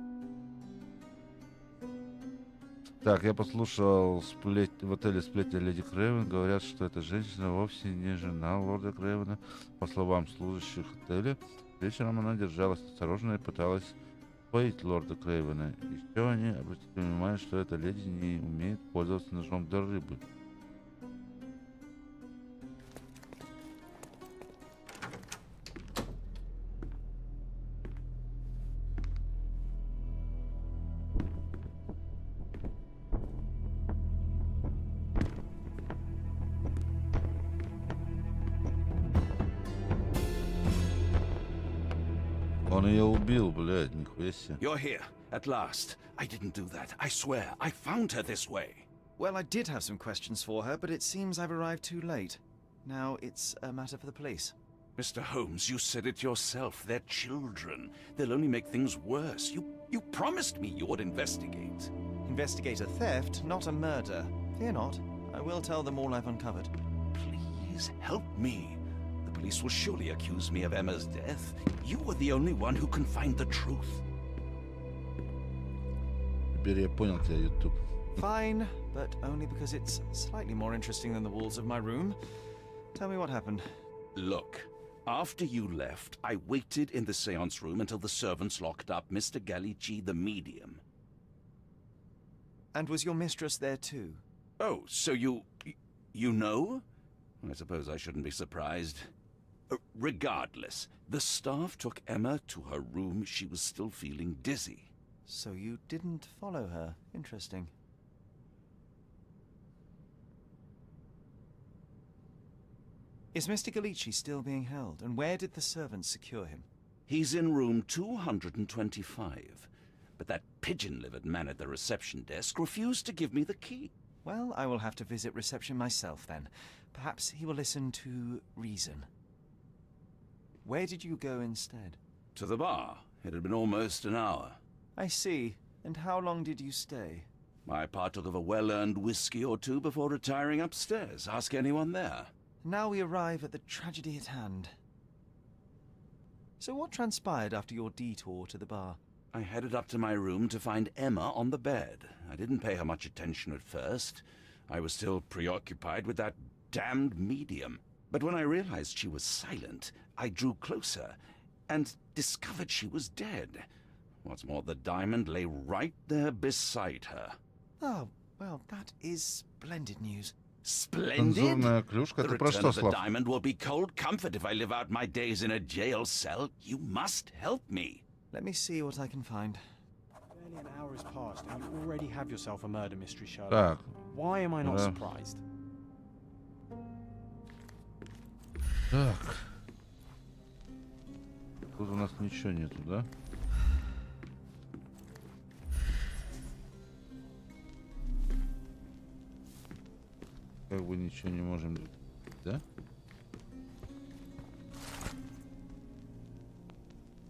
Так, я послушал в отеле сплетни Леди Крейвен. Говорят, что эта женщина вовсе не жена лорда Крейвена. По словам служащих отеля, вечером она держалась осторожно и пыталась поить лорда Крейвена. Еще они обратили внимание, что эта леди не умеет пользоваться ножом для рыбы. Он ее убил, блядь, нихуя себе. You're here, at last. I didn't do that. I swear. I found her this way. Well, I did have some questions for her, but it seems I've arrived too late. Now it's a matter for the police. Mr. Holmes, you said it yourself. They're children. They'll only make things worse. You promised me you would investigate. Investigate a theft, not a murder. Fear not. I will tell them all I've uncovered. Please help me. The police will surely accuse me of Emma's death. You were the only one who can find the truth. Теперь я понял тебя, YouTube. Fine, but only because it's slightly more interesting than the walls of my room. Tell me what happened. Look, after you left, I waited in the seance room until the servants locked up Mr. Gallici, the medium. And was your mistress there too? Oh, so you know? I suppose I shouldn't be surprised. Regardless, the staff took Emma to her room. She was still feeling dizzy. So you didn't follow her. Interesting. Is Mr. Gallici still being held? And where did the servants secure him? He's in room 225. But that pigeon-livered man at the reception desk refused to give me the key. Well, I will have to visit reception myself then. Perhaps he will listen to reason. Where did you go instead? To the bar. It had been almost an hour. I see. And how long did you stay? I partook of a well-earned whiskey or two before retiring upstairs. Ask anyone there. Now we arrive at the tragedy at hand. So what transpired after your detour to the bar? I headed up to my room to find Emma on the bed. I didn't pay her much attention at first. I was still preoccupied with that damned medium. But when I realized she was silent, I drew closer and discovered she was dead. What's more, the diamond lay right there beside her. Oh, well, that is splendid news. Splendid? Цензурная клюшка. The Это про return что, of the Слав? diamond will be cold comfort if I live out my days in a jail cell. You must help me. Let me see what I can find. Barely an hour has passed and you already have yourself a murder mystery, Sherlock. Так. Why am I not surprised? Так. Тут у нас ничего нету, да? Как бы ничего не можем, да?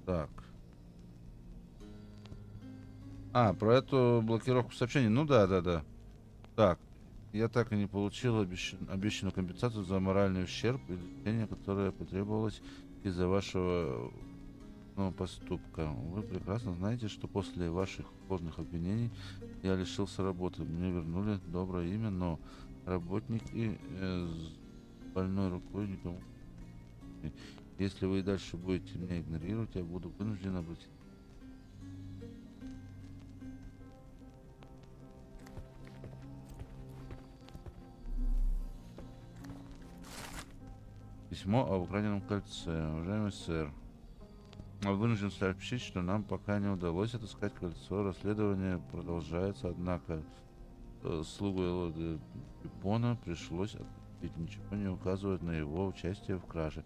Так. Про эту блокировку сообщений. Ну да. Так. Я так и не получил обещанную компенсацию за моральный ущерб и лечение, которое потребовалось из-за вашего поступка. Вы прекрасно знаете, что после ваших ложных обвинений я лишился работы. Мне вернули доброе имя, но работники с больной рукой никому. Если вы и дальше будете меня игнорировать, я буду вынужден обратиться. Письмо о украденном кольце. Уважаемый сэр, вынужден сообщить, что нам пока не удалось отыскать кольцо. Расследование продолжается, однако слугу лорда Бона пришлось отпустить. Ничего не указывает на его участие в краже.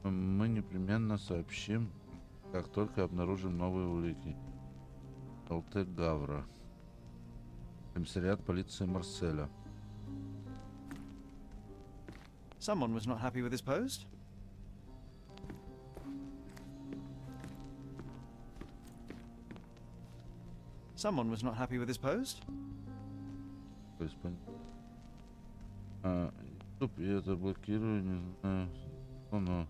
Мы непременно сообщим, как только обнаружим новые улики. ЛТ Гавра. Комиссариат полиции Марселя. Someone was not happy with his post. Someone was not happy with his post. Стоп, я это блокирую, не знаю. Но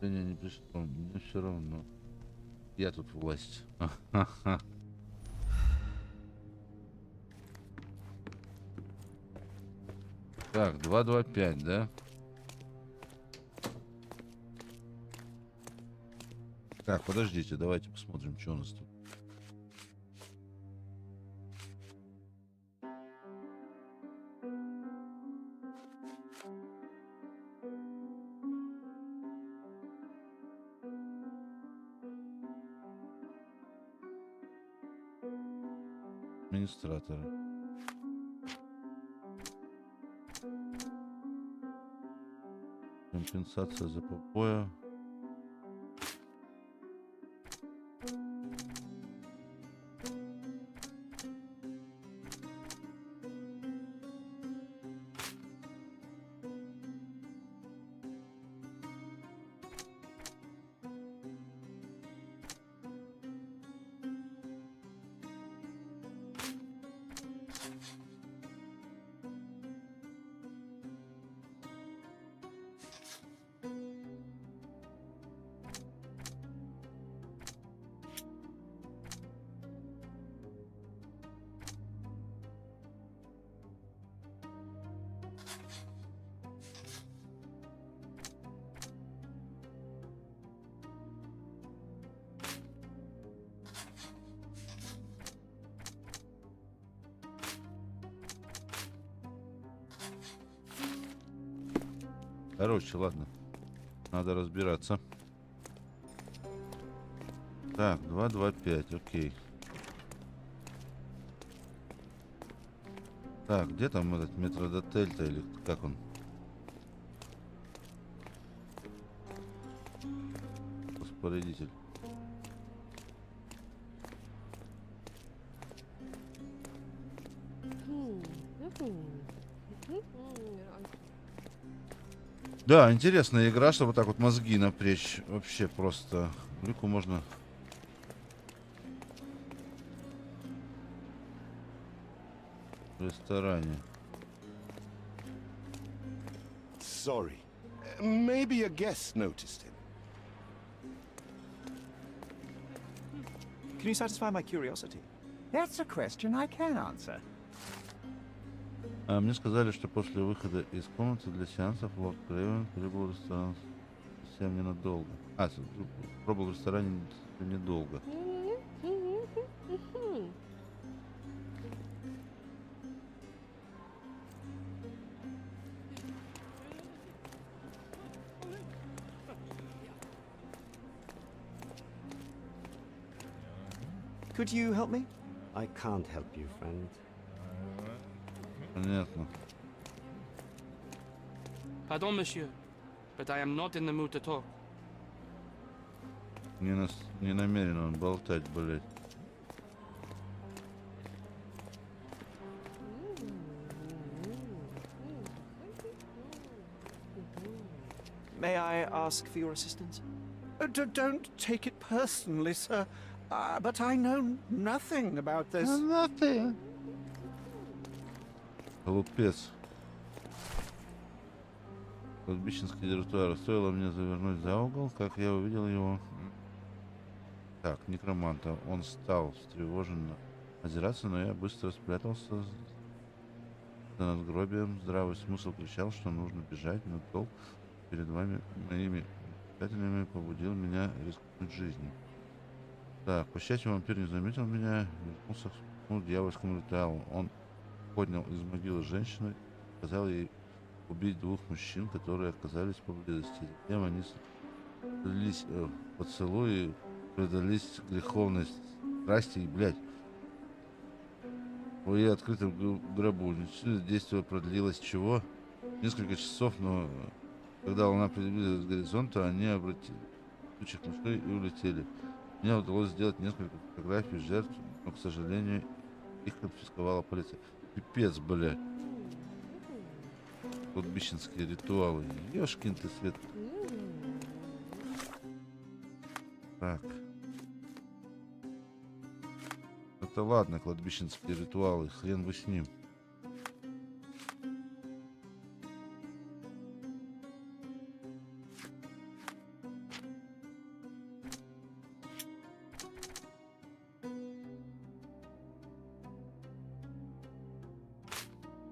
не пришло, мне все равно. Я тут власть. Так, 225, да? Так, подождите, давайте посмотрим, что у нас тут. Администраторы. Компенсация за побоя. Короче, ладно. Надо разбираться. Так, 225, окей. Так, где там этот метродотель-то или как он? Распорядитель. Да, интересная игра, чтобы так вот мозги напрячь. Вообще просто. Люку можно... В ресторане. Sorry. Maybe a guest noticed him. Can you satisfy my curiosity? That's a question I can answer. Мне сказали, что после выхода из комнаты для сеансов лорд Крейвен прибыл в ресторан совсем ненадолго. Пробыл в ресторане недолго. Could you help me? I can't help you, friend. Понятно. Pardon, monsieur, but I am not in the mood to talk. Не намерен он болтать, блядь. May I ask for your assistance? Don't take it personally, sir. But I know nothing about this. Nothing. Глупец. Кладбищенский директор. Стоило мне завернуть за угол, как я увидел его. Так, некроманта. Он стал встревоженно озираться, но я быстро спрятался за надгробием. Здравый смысл кричал, что нужно бежать, но толк перед вами моими приятелями побудил меня рискнуть жизнью. Так, по счастью, вампир не заметил меня, вернулся к дьявольскому ритуалу. Он поднял из могилы женщину, сказал ей убить двух мужчин, которые оказались поблизости. Затем они слились в поцелуи, предались греховной страсти и, блядь, в ее открытом гробу. Действие продлилось чего? Несколько часов, но когда волна приблизилась к горизонту, они обратили тучек мышей и улетели. Мне удалось сделать несколько фотографий жертв, но, к сожалению, их конфисковала полиция. Пипец, бля. Кладбищенские ритуалы. Ёшкин ты свет. Так. Это ладно, кладбищенские ритуалы. Хрен бы с ним.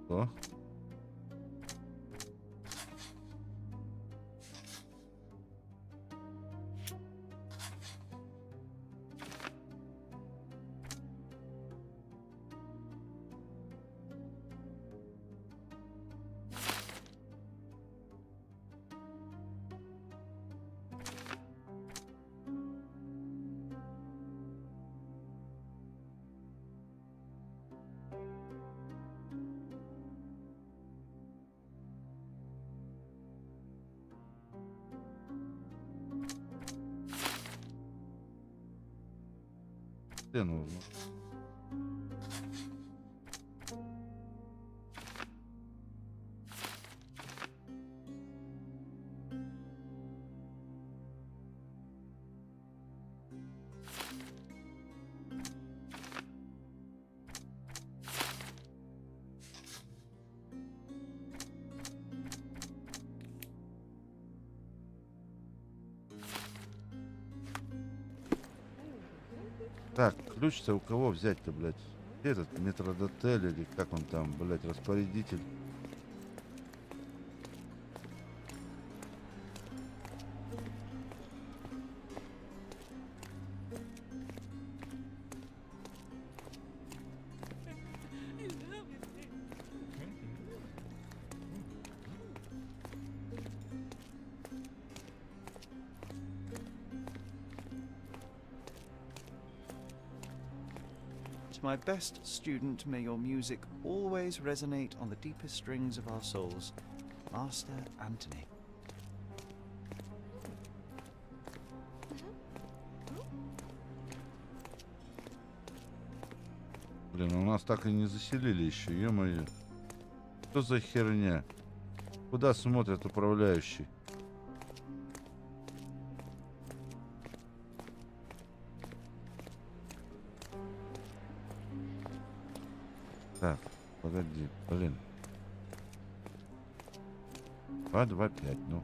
Что? Ну, так, ключ-то у кого взять-то, блядь? Этот метродотель или как он там, блядь, распорядитель? My best student, may your music always resonate on the deepest strings of our souls. Master Anthony. Блин, у нас так и не заселили еще, ё-моё. Что за херня? Куда смотрят управляющий? Так, погоди, блин. 2, 2, 5, ну.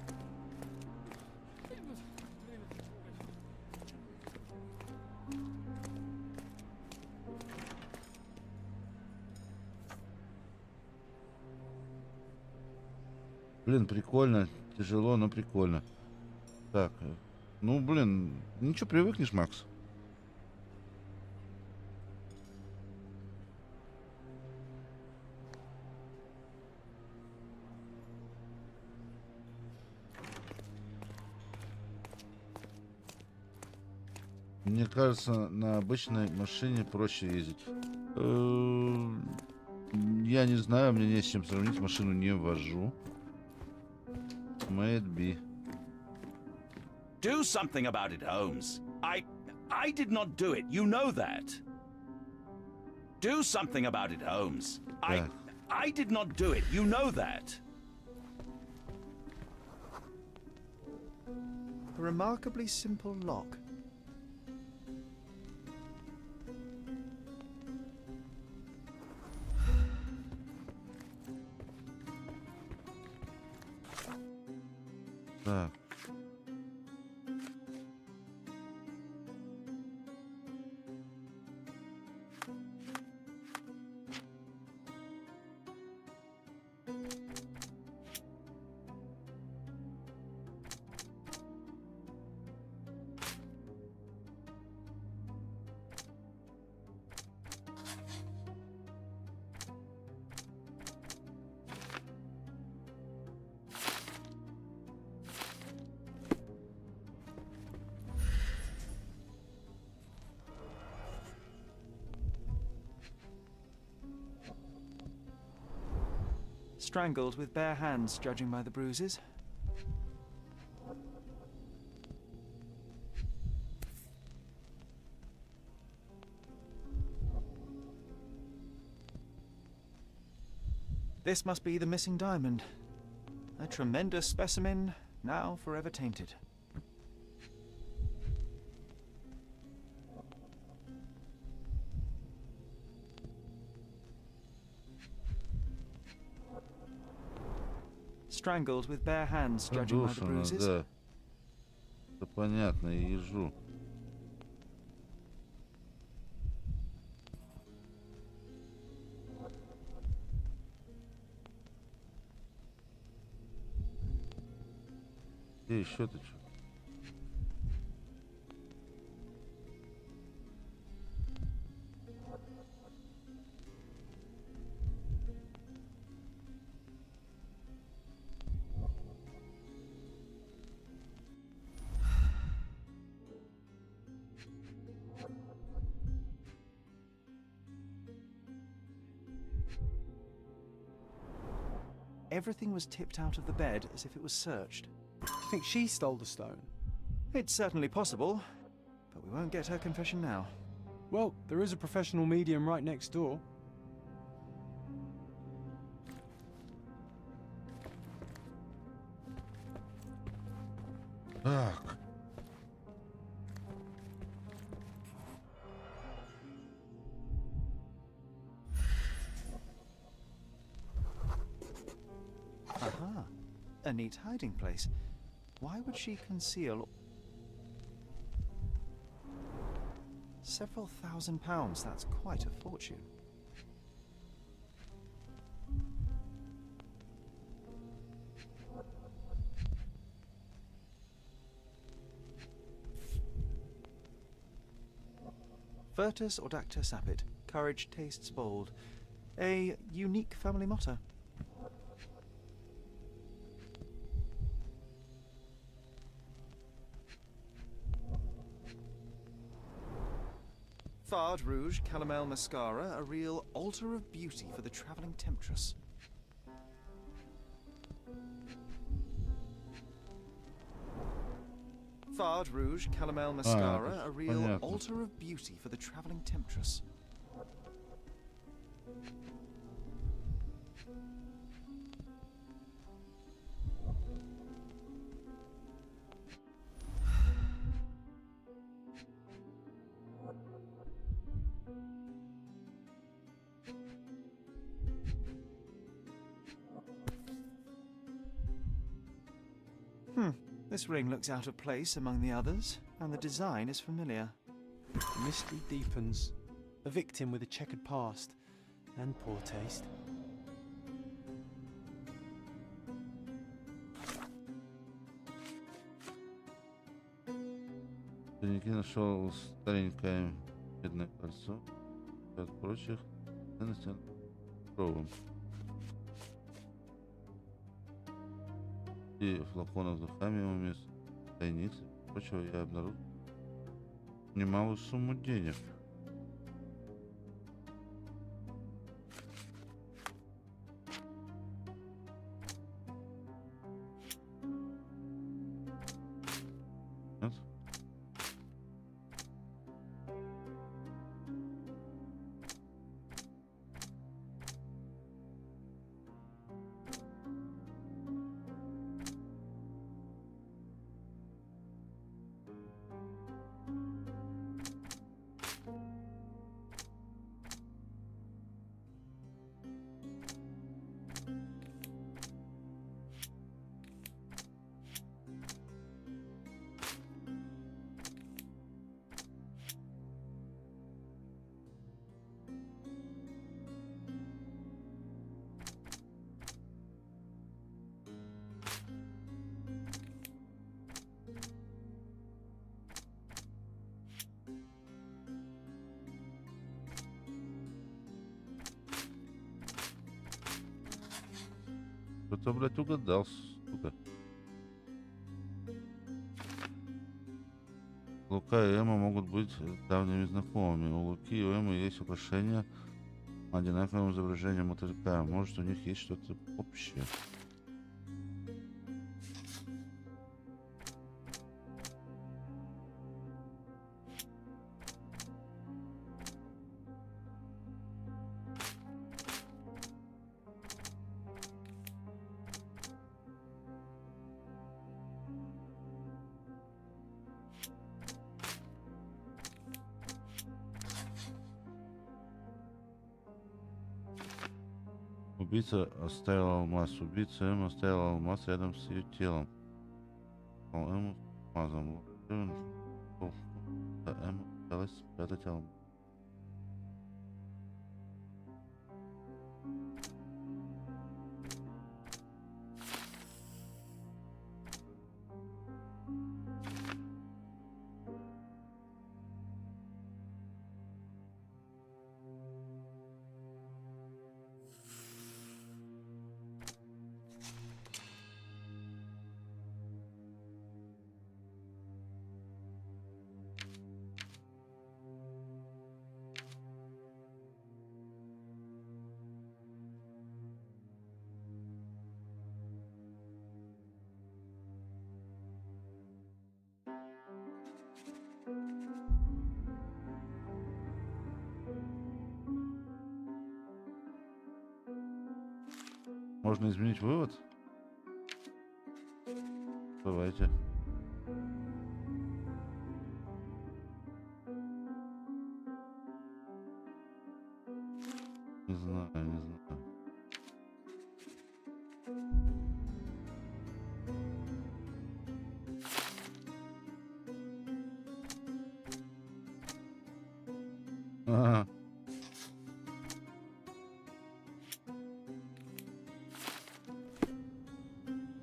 Блин, прикольно. Тяжело, но прикольно. Так, ну, блин, ничего, привыкнешь, Макс. Мне кажется, на обычной машине проще ездить. Я не знаю, мне не с чем сравнить, машину не вожу. May it be. Do something about it, Holmes. I did not do it. You know that. Do something about it, Holmes. I did not do it. You know that. A remarkably simple lock. Так. Strangled with bare hands, judging by the bruises. This must be the missing diamond. A tremendous specimen, now forever tainted. Strangled with bare hands, judging by the Задушено, bruises. да. Это понятно, ежу. Где еще-то что? Everything was tipped out of the bed as if it was searched. Do you think she stole the stone? It's certainly possible, but we won't get her confession now. Well, there is a professional medium right next door. Так. Aha, a neat hiding place. Why would she conceal several £1,000s? That's quite a fortune. Virtus audacta sapit. Courage tastes bold. A unique family motto. Fard Rouge Calomel Mascara, a real altar of beauty for the travelling temptress. Fard Rouge Calomel Mascara, a real понятно. altar of beauty for the travelling temptress. This ring looks out of place among the others, and the design is familiar. The mystery deepens. A victim with a checkered past and poor taste. Сергей нашел старенькое медное кольцо от прочих ценностей кровом. И флаконов с духами вместо тайницы и прочего я обнаружил немалую сумму денег. Нет? Кто-то, блядь, угадал, сука. Лука и Эмма могут быть давними знакомыми. У Луки и у Эммы есть украшения одинаковым изображением мотылька. Может, у них есть что-то общее. Убийца оставил алмаз. Убийца Эмма оставил алмаз рядом с ее телом. Эмма с алмазом. Эмма пыталась спрятать алмаз. Можно изменить вывод? Давайте. Не знаю, не знаю. Ага.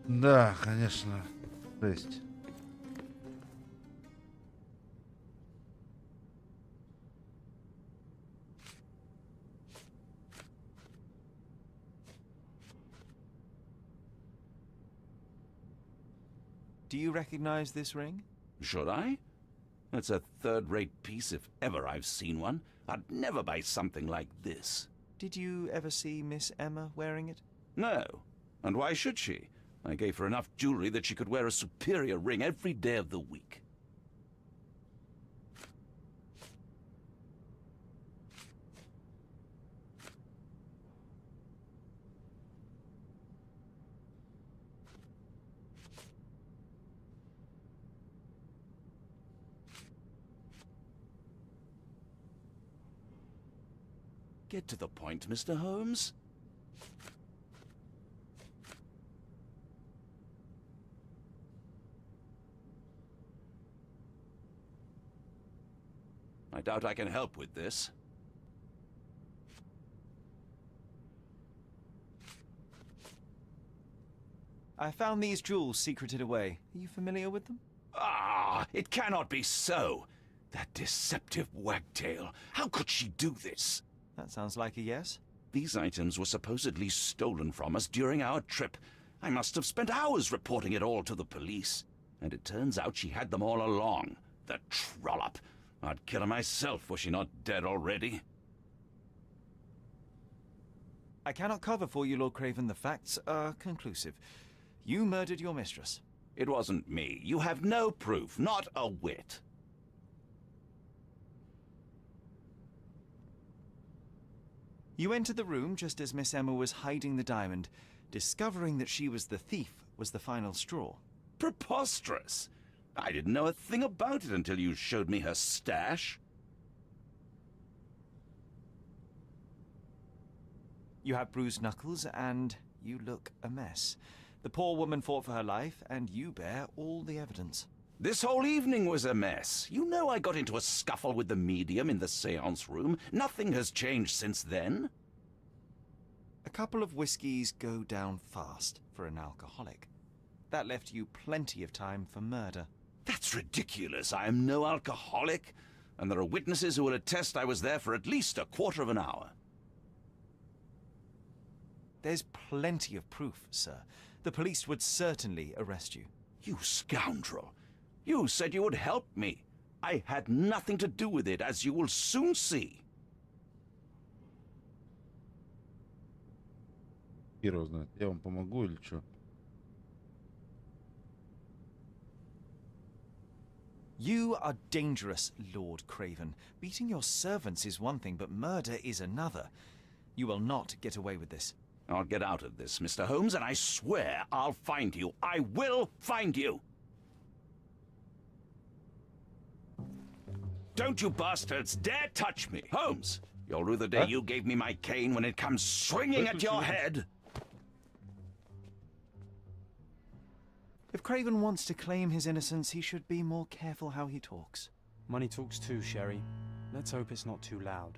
Да, конечно. 6. Do you recognize this ring? Should I? It's a third-rate piece if ever I've seen one. I'd never buy something like this. Did you ever see Miss Emma wearing it? No. And why should she? I gave her enough jewelry that she could wear a superior ring every day of the week. Get to the point, Mr. Holmes. I doubt I can help with this. I found these jewels secreted away. Are you familiar with them? Ah, it cannot be so. That deceptive wagtail. How could she do this? That sounds like a yes. These items were supposedly stolen from us during our trip. I must have spent hours reporting it all to the police. And it turns out she had them all along. The trollop. I'd kill her myself, was she not dead already? I cannot cover for you, Lord Craven. The facts are conclusive. You murdered your mistress. It wasn't me. You have no proof, not a whit. You entered the room just as Miss Emma was hiding the diamond. Discovering that she was the thief was the final straw. Preposterous! I didn't know a thing about it until you showed me her stash. You have bruised knuckles and you look a mess. The poor woman fought for her life and you bear all the evidence. This whole evening was a mess. You know I got into a scuffle with the medium in the seance room. Nothing has changed since then. A couple of whiskies go down fast for an alcoholic. That left you plenty of time for murder. That's ridiculous. I am no alcoholic, and there are witnesses who will attest I was there for at least a quarter of an hour. There's plenty of proof, sir. The police would certainly arrest you. You scoundrel. You said you would help me. I had nothing to do with it, as you will soon see. Хер знает. Я вам помогу или что? You are dangerous, Lord Craven. Beating your servants is one thing, but murder is another. You will not get away with this. I'll get out of this, Mr. Holmes, and I swear I'll find you. I will find you! Don't you bastards dare touch me! Holmes, You'll rue the day you gave me my cane when it comes swinging at your head. If Craven wants to claim his innocence, he should be more careful how he talks. Money talks too, Sherry. Let's hope it's not too loud.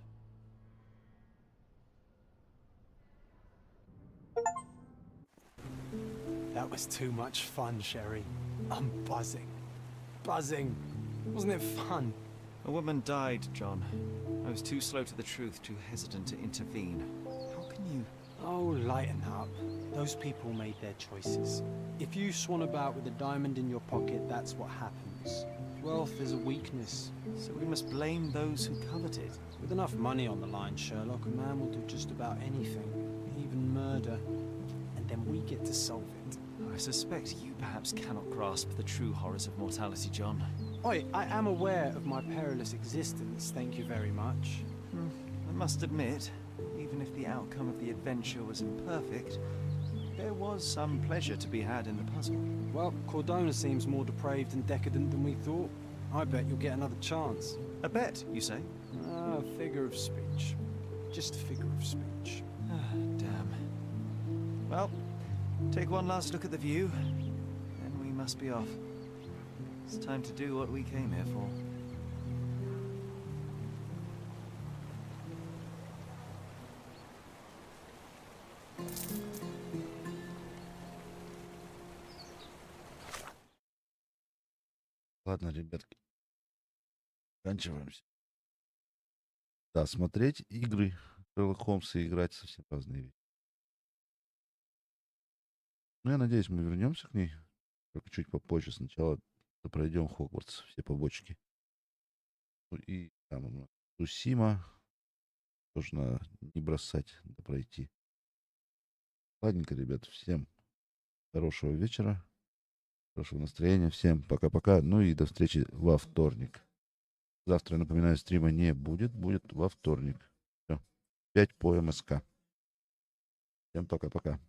That was too much fun, Sherry. I'm buzzing. Buzzing. Wasn't it fun? A woman died, John. I was too slow to the truth, too hesitant to intervene. How can you... Oh, lighten up. Those people made their choices. If you swan about with a diamond in your pocket, that's what happens. Wealth is a weakness. So we must blame those who covet it. With enough money on the line, Sherlock, a man will do just about anything, even murder. And then we get to solve it. I suspect you perhaps cannot grasp the true horrors of mortality, John. Oi, I am aware of my perilous existence, thank you very much. I must admit, even if the outcome of the adventure was imperfect, there was some pleasure to be had in the puzzle. Well, Cordona seems more depraved and decadent than we thought. I bet you'll get another chance. A bet, you say? Ah, figure of speech. Just a figure of speech. Ah, damn. Well, take one last look at the view, then we must be off. It's time to do what we came here for. Ладно, ребятки. Заканчиваемся. Да, смотреть игры Шерлока Холмса и играть совсем разные вещи. Ну, я надеюсь, мы вернемся к ней. Только чуть попозже. Сначала пройдем Хогвартс, все побочки. Ну и там у нас Сусима. Тоже надо не бросать, да пройти. Ладненько, ребят, всем хорошего вечера. Хорошего настроения. Всем пока-пока. Ну и до встречи во вторник. Завтра, напоминаю, стрима не будет. Будет во вторник. Все. 5 по МСК. Всем пока-пока.